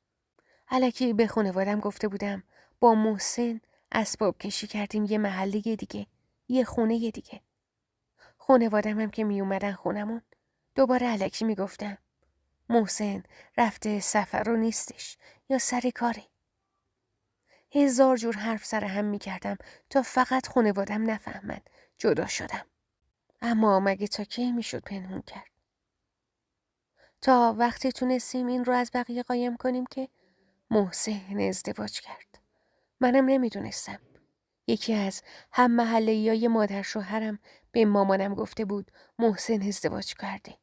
الکی به خانوادم گفته بودم با محسن اسباب کشی کردیم یه محله دیگه. یه خونه دیگه. خانوادم هم که می اومدن خونمون دوباره الکی میگفتم محسن رفته سفر رو نیستش یا سر کاره. 1000 جور حرف سر هم میکردم تا فقط خانوادم نفهمن جدا شدم. اما مگه تا کی میشد پنهون کرد؟ تا وقتی تونستیم این رو از بقیه قایم کنیم که محسن ازدواج کرد. منم نمیدونستم. یکی از هم محله‌ای مادر شوهرم به مامانم گفته بود محسن ازدواج کرده.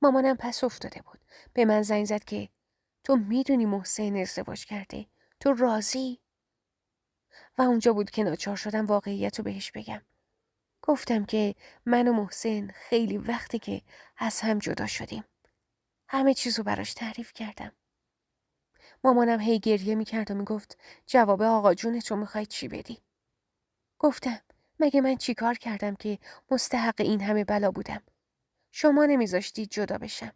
مامانم پس افتاده بود. به من زنگ زد که تو میدونی محسن ازدواج کرده؟ تو راضی؟ و اونجا بود که ناچار شدم واقعیت رو بهش بگم. گفتم که من و محسن خیلی وقتی که از هم جدا شدیم. همه چیزو براش تعریف کردم. مامانم هی گریه میکرد و میگفت جواب آقا جونت رو میخوای چی بدی؟ گفتم مگه من چی کار کردم که مستحق این همه بلا بودم؟ شما نمیذاشتید جدا بشم.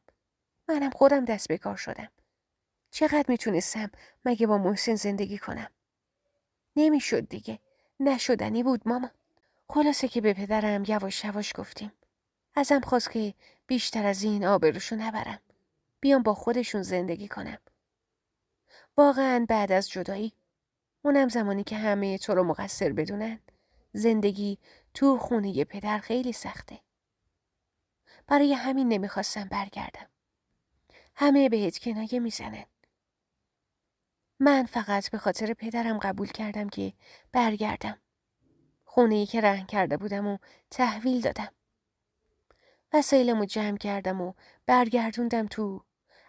منم خودم دست به کار شدم. چقدر میتونستم مگه با محسن زندگی کنم؟ نمیشد دیگه. نشدنی بود ماما. خلاصه که به پدرم یواش یواش گفتیم. ازم خواست که بیشتر از این آبروشو نبرم. بیام با خودشون زندگی کنم. واقعا بعد از جدایی اونم زمانی که همه تو رو مقصر بدونن زندگی تو خونه پدر خیلی سخته. برای همین نمیخواستم برگردم. همه بهت کنایه میزنن. من فقط به خاطر پدرم قبول کردم که برگردم. خونه‌ای که رهن کرده بودم و تحویل دادم. وسایلمو جمع کردم و برگردوندم تو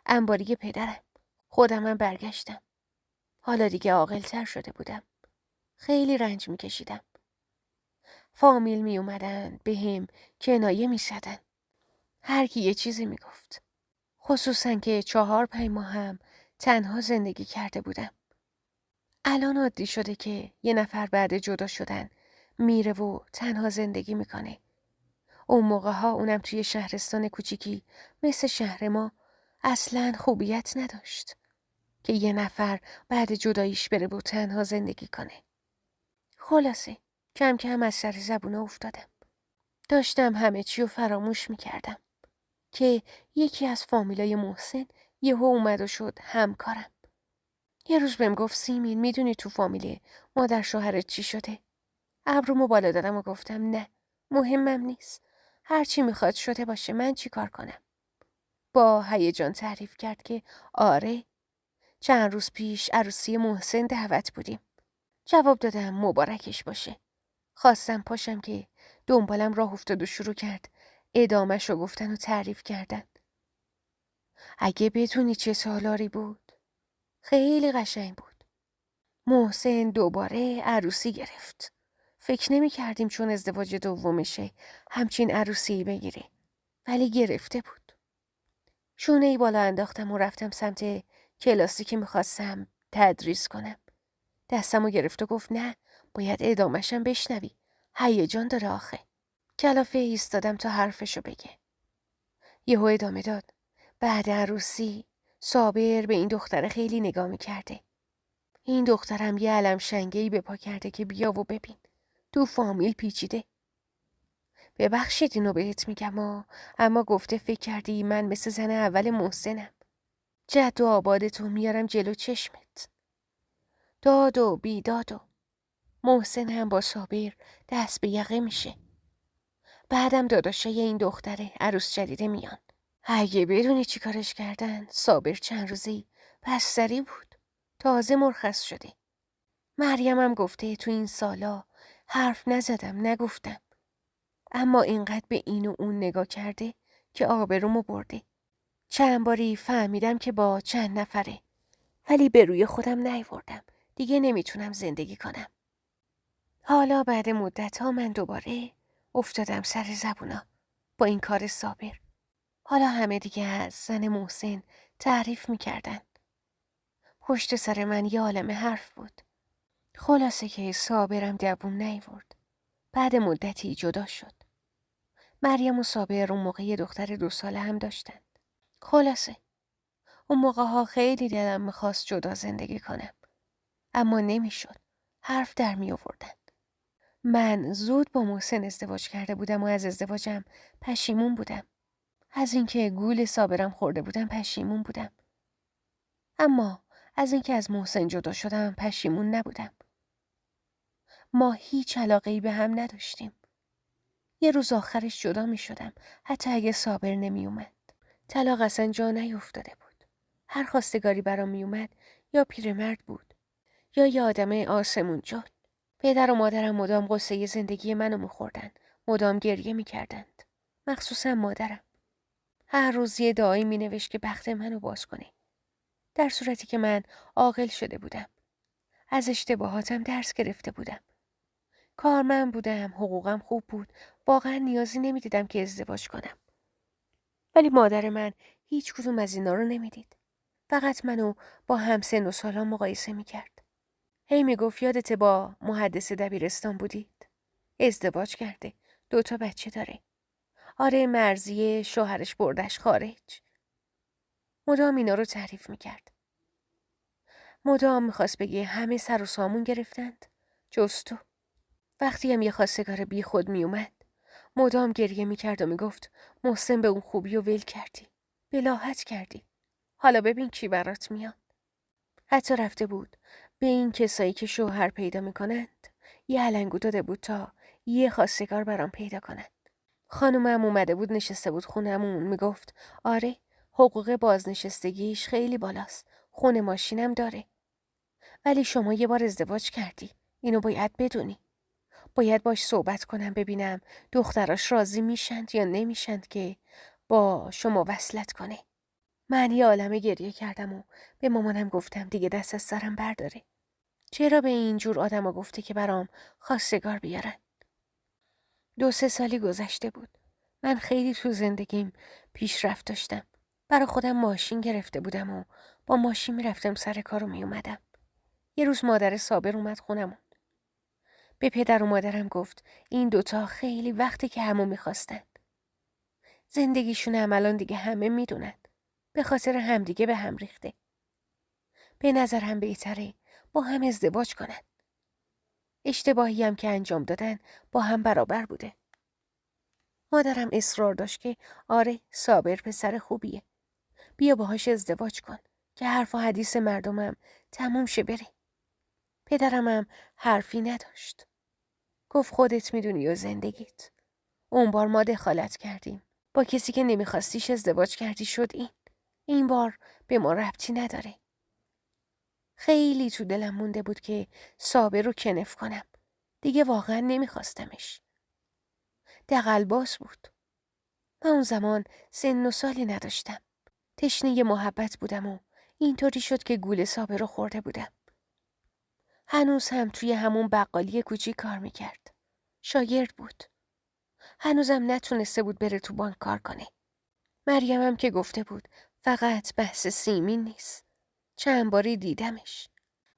انباری پدرم. خودمم برگشتم. حالا دیگه عاقل‌تر شده بودم. خیلی رنج میکشیدم. فامیل می اومدن به هم کنایه می شدن. هر کی یه چیزی می گفت. خصوصا که 4-5 ماه هم تنها زندگی کرده بودم. الان عادی شده که یه نفر بعد جدا شدن میره و تنها زندگی میکنه. اون موقع ها اونم توی شهرستان کوچیکی مثل شهر ما اصلاً خوبیت نداشت که یه نفر بعد جداییش بره و تنها زندگی کنه. خلاصه کم کم از سر زبونه افتادم. داشتم همه چی رو فراموش میکردم که یکی از فامیلای محسن یهو اومد و شد همکارم. یه روز بهم گفت سیمین میدونی تو فامیل مادر شوهرت چی شده؟ ابرومو بالا دادم و گفتم نه مهمم نیست. هر چی میخواد شده باشه من چی کار کنم؟ با هیجان تعریف کرد که آره چند روز پیش عروسی محسن دعوت بودیم. جواب دادم مبارکش باشه. خواستم پاشم که دنبالم راه افتاد و شروع کرد ادامه‌ش رو گفتن و تعریف کردن. اگه بدونی چه سالاری بود؟ خیلی قشنگ بود. محسن دوباره عروسی گرفت. فکر نمی کردیم چون ازدواج دومشه همچین عروسی بگیره. ولی گرفته بود. شونه ای بالا انداختم و رفتم سمت کلاسی که میخواستم تدریس کنم. دستمو گرفت و گفت نه باید ادامه‌شم بشنوی. هیجان داره آخه. کلافه ایستادم تا حرفشو بگه. یهو ادامه داد. بعد عروسی صابر به این دختر خیلی نگاه میکرده. این دخترم یه علم شنگه‌ای به پا کرده که بیا و ببین. تو فامیل پیچیده. ببخشید اینو بهت میگم اما گفته فکر کردی من مثل زن اول محسنم. جد و آبادتو میارم جلو چشمت. داد و بیداد و محسن هم با صابر دست به یقه میشه. بعدم داداشای این دختره عروس جدیده میان. اگه بدونی چی کارش کردن صابر چند روزی بستری بود. تازه مرخص شده. مریم هم گفته تو این سالا حرف نزدم نگفتم. اما اینقدر به این و اون نگاه کرده که آبرومو برده. چند باری فهمیدم که با چند نفره. ولی به روی خودم نیاوردم. دیگه نمیتونم زندگی کنم. حالا بعد مدت‌ها من دوباره افتادم سر زبونا با این کار صابر. حالا همه دیگه از زن محسن تعریف میکردن. پشت سر من یه عالم حرف بود. خلاصه که صابرم دووم نیورد. بعد مدتی جدا شد. مریم و صابر اون موقع یه دختر 2 ساله هم داشتن. خلاصه اون موقع ها خیلی دلم میخواست جدا زندگی کنم. اما نمیشد. حرف در می آوردن. من زود با محسن ازدواج کرده بودم و از ازدواجم پشیمون بودم. از اینکه گول صابرم خورده بودم پشیمون بودم. اما از اینکه از محسن جدا شدم پشیمون نبودم. ما هیچ علاقه‌ای به هم نداشتیم. یه روز آخرش جدا می شدم حتی اگه صابر نمی اومد. طلاق اصلا جا نیفتاده بود. هر خواستگاری برام می اومد یا پیرمرد بود یا یه آدم آسمون جان. پدر و مادرم مدام قصه زندگی منو می‌خوردن. مدام گریه می‌کردند. مخصوصا مادرم. هر روز یه دعایی می‌نوشت که بخت منو باز کنه. در صورتی که من عاقل شده بودم. از اشتباهاتم درس گرفته بودم. کارمند بودم، حقوقم خوب بود. واقعا نیازی نمی‌دیدم که ازدواج کنم. ولی مادر من هیچ کدوم از اینا رو نمی‌دید. فقط منو با همسن و سالام مقایسه می‌کرد. هی میگفت یادت با مهندس دبیرستان بودید؟ ازدواج کرده. 2 بچه داره. آره مرضیه شوهرش بردش خارج. مدام اینا رو تعریف میکرد. مدام میخواست بگه همه سر و سامون گرفتند. جز تو. وقتی هم یه خواستگار بی خود میومد. مدام گریه میکرد و میگفت محسن به اون خوبی و ول کردی. بلاحت کردی. حالا ببین کی برات میاد. حتی رفته بود به این کسایی که شوهر پیدا میکنند یه علنگو داده بود تا یه خواستگار برام پیدا کنند. خانومم اومده بود نشسته بود خونمون میگفت آره حقوق بازنشستگیش خیلی بالاست. خونه ماشینم داره. ولی شما یه بار ازدواج کردی. اینو باید بدونی. باید باش صحبت کنم ببینم دختراش راضی میشند یا نمیشند که با شما وصلت کنه. من یه عالمه گریه کردم و به مامانم گفتم دیگه دست از سرم برداره. چرا به این جور آدما گفته که برام خواستگار بیارن؟ 2-3 سالی گذشته بود. من خیلی تو زندگیم پیشرفت داشتم. برای خودم ماشین گرفته بودم و با ماشین میرفتم سر کار و میومدم. یه روز مادر صابر اومد خونمون. به پدر و مادرم گفت این دوتا خیلی وقتی که همو میخواستن. زندگیشون هم الان دیگه همه میدونن. به خاطر همدیگه به هم ریخته. به نظرم بهتره با هم ازدواج کنن. اشتباهی هم که انجام دادن با هم برابر بوده. مادرم اصرار داشت که آره صابر پسر خوبیه. بیا باهاش ازدواج کن که حرف و حدیث مردمم تموم شه بره. پدرم هم حرفی نداشت. گفت خودت میدونی و زندگیت. اون بار ما دخالت کردیم. با کسی که نمیخواستیش ازدواج کردی شد این بار به ما ربطی نداره. خیلی تو دلم مونده بود که صابر رو کنف کنم. دیگه واقعا نمیخواستمش. دغل‌باز بود. من اون زمان سن و سالی نداشتم. تشنه محبت بودم و اینطوری شد که گول صابر رو خورده بودم. هنوز هم توی همون بقالی کوچیک کار میکرد. شاگرد بود. هنوزم نتونسته بود بره تو بانک کار کنه. مریمم که گفته بود فقط بحث سیمین نیست. چند باری دیدمش.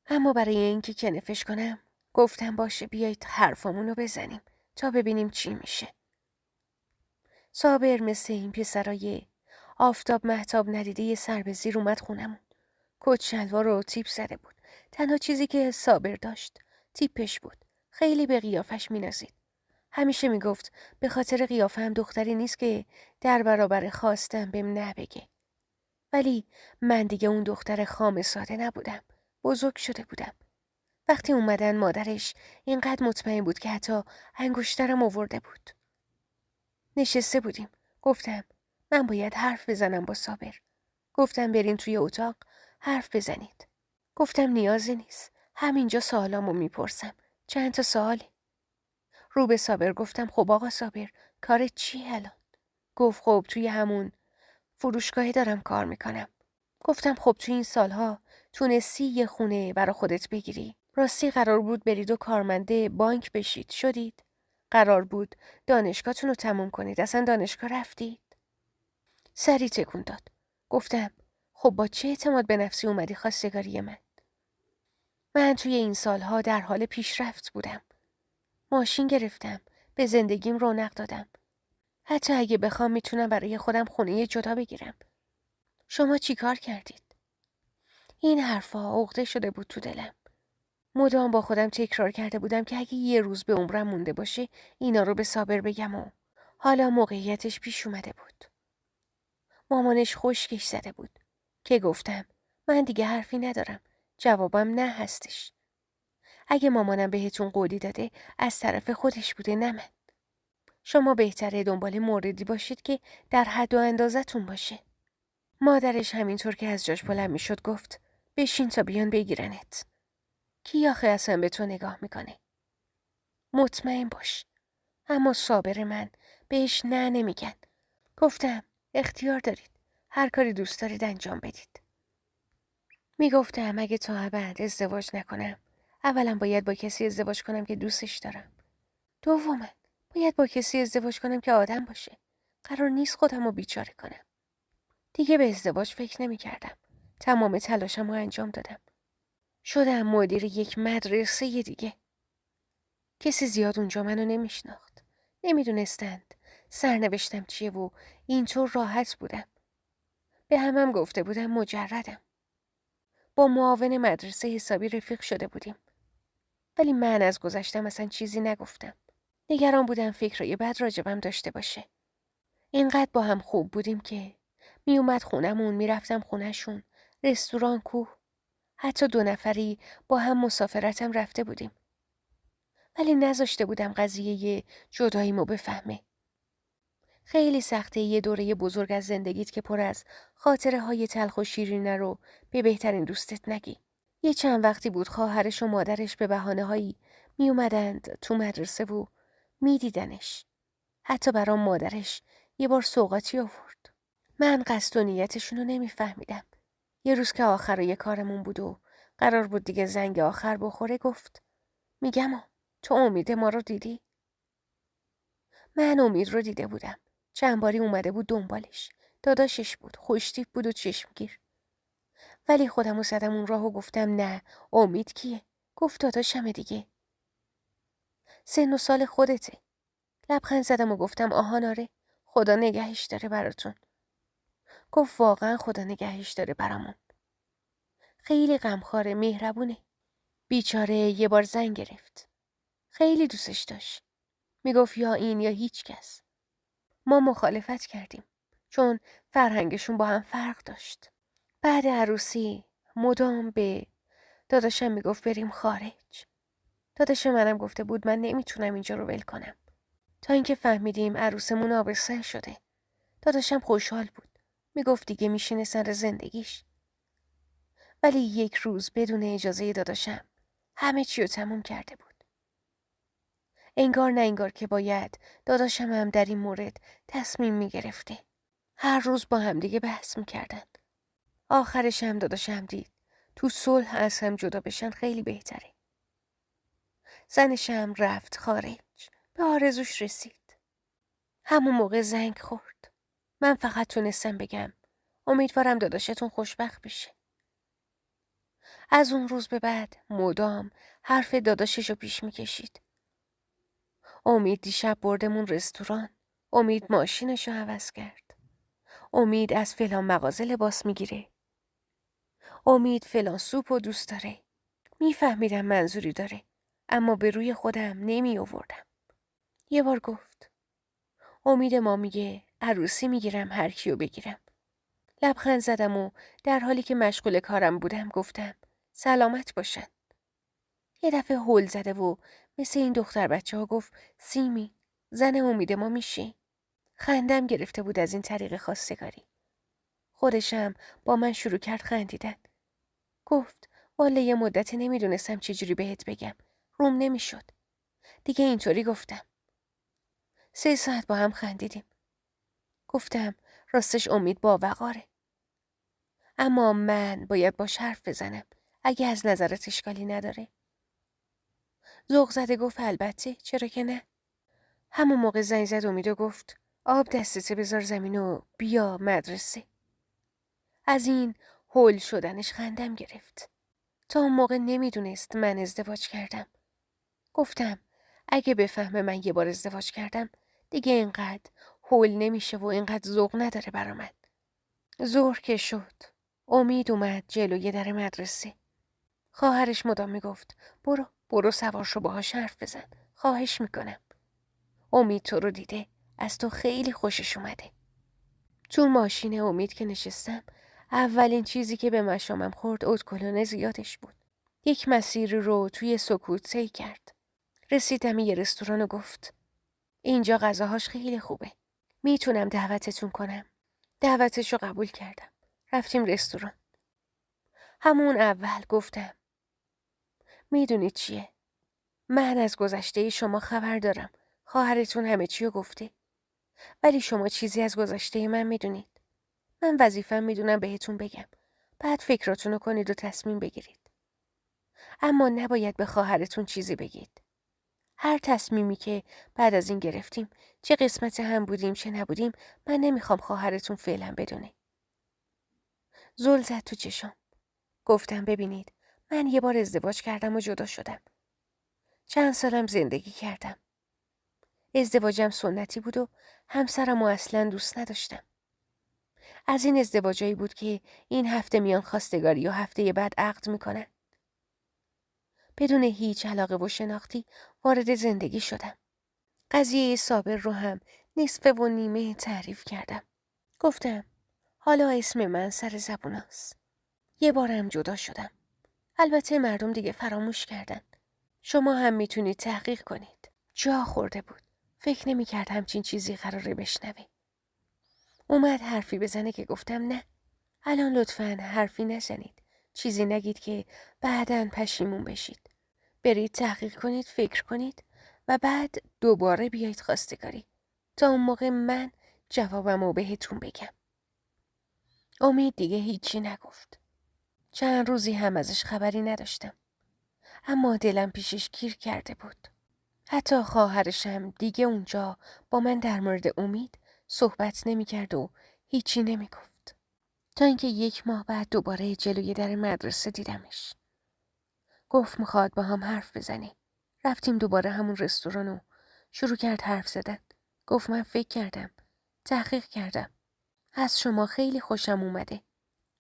اما برای اینکه کنفش کنم گفتم باشه بیایید حرفامونو بزنیم تا ببینیم چی میشه. صابر مثل این پسرای آفتاب مهتاب ندیده یه سر به زیر اومد خونمون. کت شلوار رو تیپ زده بود. تنها چیزی که صابر داشت تیپش بود. خیلی به قیافش مینازید. همیشه میگفت به خاطر قیافه هم دختری نیست که در برابر خواستم بهم نه بگه. ولی من دیگه اون دختر خام ساده نبودم. بزرگ شده بودم. وقتی اومدن مادرش اینقدر مطمئن بود که حتی انگشترم آورده بود. نشسته بودیم. گفتم من باید حرف بزنم با صابر. گفتم برین توی اتاق حرف بزنید. گفتم نیازی نیست. همینجا سوالامو میپرسم. چند تا سواله. رو به صابر گفتم خب آقا صابر کارت چیه الان؟ گفت خب توی همون فروشگاهی دارم کار میکنم. گفتم خب توی این سالها تونستی یه خونه برا خودت بگیری؟ راستی قرار بود برید و کارمنده بانک بشید شدید؟ قرار بود دانشگاهتون رو تموم کنید اصلا دانشگاه رفتید؟ سری تکون داد. گفتم خب با چه اعتماد به نفسی اومدی خواستگاری من توی این سالها در حال پیشرفت بودم. ماشین گرفتم. به زندگیم رونق دادم. حتی اگه بخوام میتونم برای خودم خونه جدا بگیرم. شما چی کار کردید؟ این حرفا عقده شده بود تو دلم. مدام با خودم تکرار کرده بودم که اگه یه روز به عمرم مونده باشه اینا رو به صابر بگم و حالا موقعیتش پیش اومده بود. مامانش خشکش زده بود که گفتم من دیگه حرفی ندارم. جوابم نه هستش. اگه مامانم بهتون قولی داده از طرف خودش بوده نه من. شما بهتره دنبال موردی باشید که در حد و اندازتون باشه. مادرش همینطور که از جاش بلند میشد گفت بشین تا بیان بگیرنت. کی آخه اصلا به تو نگاه میکنه؟ مطمئن باش. اما صابر من بهش نه نمیگن. گفتم اختیار دارید. هر کاری دوست دارید انجام بدید. میگفتم اگه تا ابد ازدواج نکنم اولا باید با کسی ازدواج کنم که دوستش دارم. دوما باید با کسی ازدواج کنم که آدم باشه. قرار نیست خودم رو بیچاره کنم. دیگه به ازدواج فکر نمی کردم. تمام تلاشم رو انجام دادم. شدم مدیر یک مدرسه دیگه. کسی زیاد اونجا منو نمیشناخت. نمیدونستند سرنوشتم چیه و اینطور راحت بودم. به همم گفته بودم مجردم. با معاون مدرسه حسابی رفیق شده بودیم. ولی من از گذشتم اصلا چیزی نگفتم. نگران بودم فکرای بد راجبم داشته باشه. اینقدر با هم خوب بودیم که میومد خونمون میرفتم خونهشون. رستوران کوه. حتی 2 نفری با هم مسافرتم رفته بودیم. ولی نذاشته بودم قضیه جداییمو بفهمه. خیلی سخته یه دوره بزرگ از زندگیت که پر از خاطره های تلخ و شیرینه رو به بهترین دوستت نگی. یه چند وقتی بود خواهرش و مادرش به بهانه هایی می اومدند تو مدرسه و می دیدنش. حتی برام مادرش یه بار سوغاتی آورد. من قصد و نیتشون رو نمیفهمیدم. یه روز که آخرای کارمون بود و قرار بود دیگه زنگ آخر بخوره گفت میگم تو امید ما رو دیدی؟ من امید رو دیده بودم. چند باری اومده بود دنبالش. داداشش بود، خوشتیپ بود و چشمگیر. ولی خودمو زدم اون راه و گفتم نه، امید کیه؟ گفت داداشمه دیگه. سن و سال خودته. لبخند زدم و گفتم آهان آره، خدا نگهش داره براتون. گفت واقعا خدا نگهش داره برامون. خیلی غمخواره، مهربونه. بیچاره یه بار زنگ گرفت. خیلی دوستش داشت. میگفت یا این یا هیچ کس. ما مخالفت کردیم چون فرهنگشون با هم فرق داشت. بعد عروسی مدام به داداشم میگفت بریم خارج. داداش منم گفته بود من نمیتونم اینجا رو ول کنم. تا اینکه فهمیدیم عروسمون آبستن شده. داداشم خوشحال بود. میگفت دیگه میشینه سر زندگیش. ولی یک روز بدون اجازه داداشم همه چی رو تموم کرده بود. انگار نه انگار که باید داداشم هم در این مورد تصمیم میگرفته. هر روز با هم دیگه بحث میکردن. آخرش هم داداشم دید تو صلح از هم جدا بشن خیلی بهتره. زنشم رفت خارج. به آرزوش رسید. همون موقع زنگ خورد. من فقط تونستم بگم امیدوارم داداشتون خوشبخت بشه. از اون روز به بعد مدام حرف داداشش رو پیش میکشید. امید دیشب بردمون رستوران. امید ماشینش رو عوض کرد. امید از فلان مغازه لباس میگیره. امید فلان سوپ رو دوست داره. میفهمیدم منظوری داره. اما به روی خودم نمی آوردم. یه بار گفت امید ما میگه عروسی میگیرم هر کیو بگیرم. لبخند زدم و در حالی که مشغول کارم بودم گفتم سلامت باشن. یه دفعه هول زده و مثل این دختر بچه ها گفت سیمی زن امید ما میشی. خندم گرفته بود از این طریق خواستگاری. خودشم با من شروع کرد خندیدن. گفت والا یه مدتی نمیدونستم چجوری بهت بگم. روم نمیشد. دیگه اینطوری گفتم. 3 ساعت با هم خندیدیم. گفتم راستش امید با وقاره. اما من باید باش حرف بزنم اگه از نظرت اشکالی نداره. ذوق زده گفت البته چرا که نه. همون موقع زنگ زد امید و گفت آب دستته بذار زمین و بیا مدرسه. از این هول شدنش خندم گرفت. تا اون موقع نمیدونست من ازدواج کردم. گفتم اگه بفهمه من یه بار ازدواج کردم دیگه اینقدر هول نمیشه و اینقدر ذوق نداره برام. ظهر که شد. امید اومد جلوی در مدرسه. خواهرش مدام میگفت برو سوار شو باهاش حرف بزن. خواهش میکنم. امید تو رو دیده. از تو خیلی خوشش اومده. تو ماشین امید که نشستم اولین چیزی که به مشامم خورد ادکلون زیادش بود. یک مسیر رو توی سکوت طی کرد. رسیدم یه رستوران و گفت اینجا غذاهاش خیلی خوبه. میتونم دعوتتون کنم. دعوتش رو قبول کردم. رفتیم رستوران. همون اول گفتم میدونید چیه؟ من از گذشته شما خبر دارم. خواهرتون همه چی رو گفته. ولی شما چیزی از گذشته من میدونید. من وظیفه‌م میدونم بهتون بگم. بعد فکراتون رو کنید و تصمیم بگیرید. اما نباید به خواهرتون چیزی بگید. هر تصمیمی که بعد از این گرفتیم، چه قسمت هم بودیم چه نبودیم، من نمیخوام خواهرتون فعلا بدونه. زل زد تو چشم. گفتم ببینید، من یه بار ازدواج کردم و جدا شدم. چند سالم زندگی کردم. ازدواجم سنتی بود و همسرم رو اصلا دوست نداشتم. از این ازدواجایی بود که این هفته میان خواستگاری و هفته بعد عقد میکنن. بدون هیچ علاقه و شناختی وارد زندگی شدم. قضیه صابر رو هم نصف و نیمه تعریف کردم. گفتم حالا اسم من سر زبون هست. یه بارم جدا شدم. البته مردم دیگه فراموش کردن. شما هم میتونید تحقیق کنید. جا خورده بود. فکر نمی‌کرد همچین چیزی قراره بشنوه. اومد حرفی بزنه که گفتم نه. الان لطفاً حرفی نزنید. چیزی نگید که بعداً پشیمون بشید. برید تحقیق کنید، فکر کنید و بعد دوباره بیایید خواستگاری. تا اون موقع من جوابمو بهتون بگم. امید دیگه هیچی نگفت. چند روزی هم ازش خبری نداشتم. اما دلم پیشش گیر کرده بود. حتی خواهرشم دیگه اونجا با من در مورد امید صحبت نمی‌کرد و هیچی نمی‌گفت. تا اینکه 1 ماه بعد دوباره جلوی در مدرسه دیدمش. گفت میخواد با هم حرف بزنی. رفتیم دوباره همون رستوران و شروع کرد حرف زدن. گفت من فکر کردم. تحقیق کردم. از شما خیلی خوشم اومده.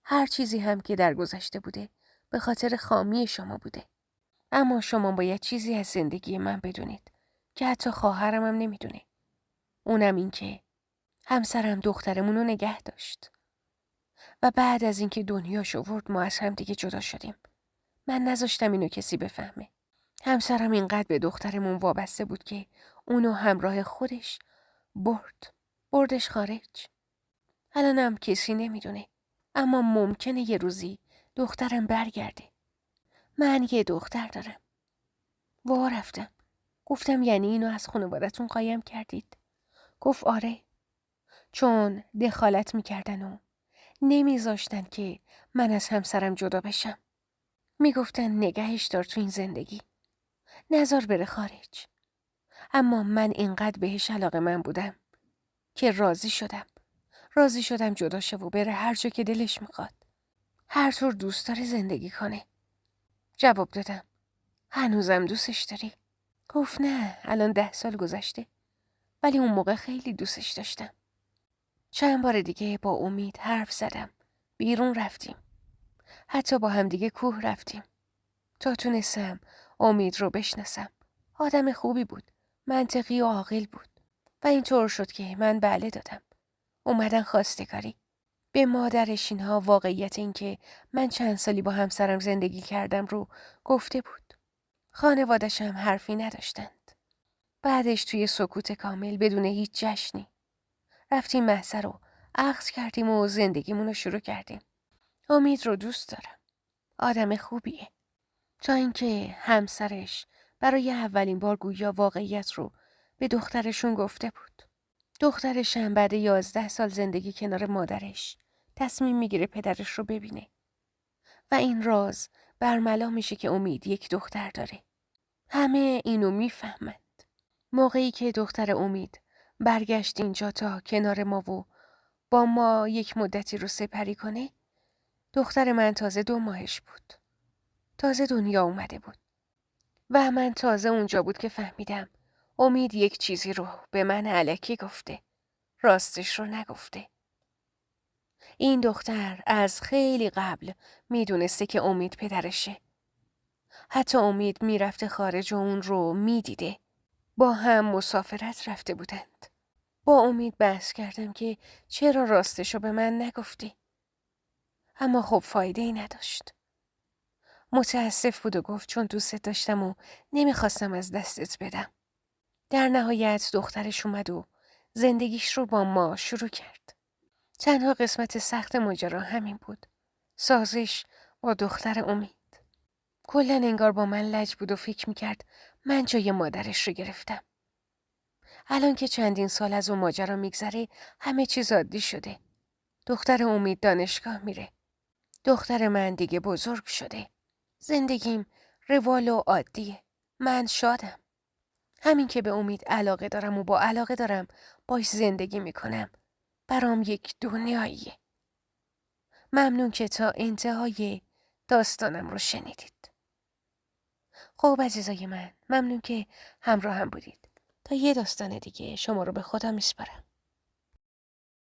هر چیزی هم که در گذشته بوده به خاطر خامی شما بوده. اما شما باید چیزی از زندگی من بدونید که حتی خواهرم هم نمیدونه. اونم این که همسرم دخترمون رو نگه داشت. و بعد از اینکه دنیاش آورد ما از هم دیگه جدا شدیم. من نذاشتم اینو کسی بفهمه. همسرم اینقدر به دخترمون وابسته بود که اونو همراه خودش بردش خارج. الانم کسی نمیدونه. اما ممکنه یه روزی دخترم برگرده. من یه دختر دارم. وا رفتم. گفتم یعنی اینو از خانوادتون قایم کردید؟ گفت آره. چون دخالت میکردن و نمیذاشتن که من از همسرم جدا بشم. میگفتن نگهش دار تو این زندگی. نذار بره خارج. اما من اینقدر بهش علاقه من بودم که راضی شدم جدا شه و بره هر جا که دلش میخواد. هر طور دوست داره زندگی کنه. جواب دادم. هنوزم دوستش داری؟ گفت نه، الان 10 سال گذشته. ولی اون موقع خیلی دوستش داشتم. چند بار دیگه با امید حرف زدم. بیرون رفتیم. حتی با هم دیگه کوه رفتیم. تا تونستم امید رو بشناسم. آدم خوبی بود. منطقی و عاقل بود. و اینطور شد که من بله دادم. اومدن خواستگاری. به مادرش اینها واقعیت این که من چند سالی با همسرم زندگی کردم رو گفته بود. خانوادش هم حرفی نداشتند. بعدش توی سکوت کامل بدون هیچ جشنی رفتیم محضر رو عقد کردیم و زندگیمون رو شروع کردیم. امید رو دوست دارم. آدم خوبیه. تا اینکه همسرش برای اولین بار گویا واقعیت رو به دخترشون گفته بود. دخترش هم بعد 11 سال زندگی کنار مادرش تصمیم میگیره پدرش رو ببینه. و این راز برملا میشه که امید یک دختر داره. همه اینو میفهمند. موقعی که دختر امید برگشت اینجا تا کنار ما و با ما یک مدتی رو سپری کنه، دختر من تازه 2 ماهش بود. تازه دنیا اومده بود. و من تازه اونجا بود که فهمیدم امید یک چیزی رو به من الکی گفته. راستش رو نگفته. این دختر از خیلی قبل میدونسته که امید پدرشه. حتی امید میرفته خارج و اون رو میدیده. با هم مسافرت رفته بودند. با امید بحث کردم که چرا راستشو به من نگفتی؟ اما خب فایده ای نداشت. متاسف بود و گفت چون دوست داشتم و نمیخواستم از دستت بدم. در نهایت دخترش اومد و زندگیش رو با ما شروع کرد. تنها قسمت سخت ماجرا همین بود. سازش با دختر امید. کلاً انگار با من لج بود و فکر میکرد من جای مادرش رو گرفتم. الان که چندین سال از اون ماجرا میگذره همه چیز عادی شده. دختر امید دانشگاه میره. دختر من دیگه بزرگ شده. زندگیم روال و عادیه. من شادم. همین که به امید علاقه دارم و با علاقه دارم باش زندگی میکنم. برام یک دنیاییه. ممنون که تا انتهای داستانم رو شنیدید. خب عزیزای من، ممنون که همراه هم بودید. تا یه داستان دیگه شما رو به خدا میسپارم.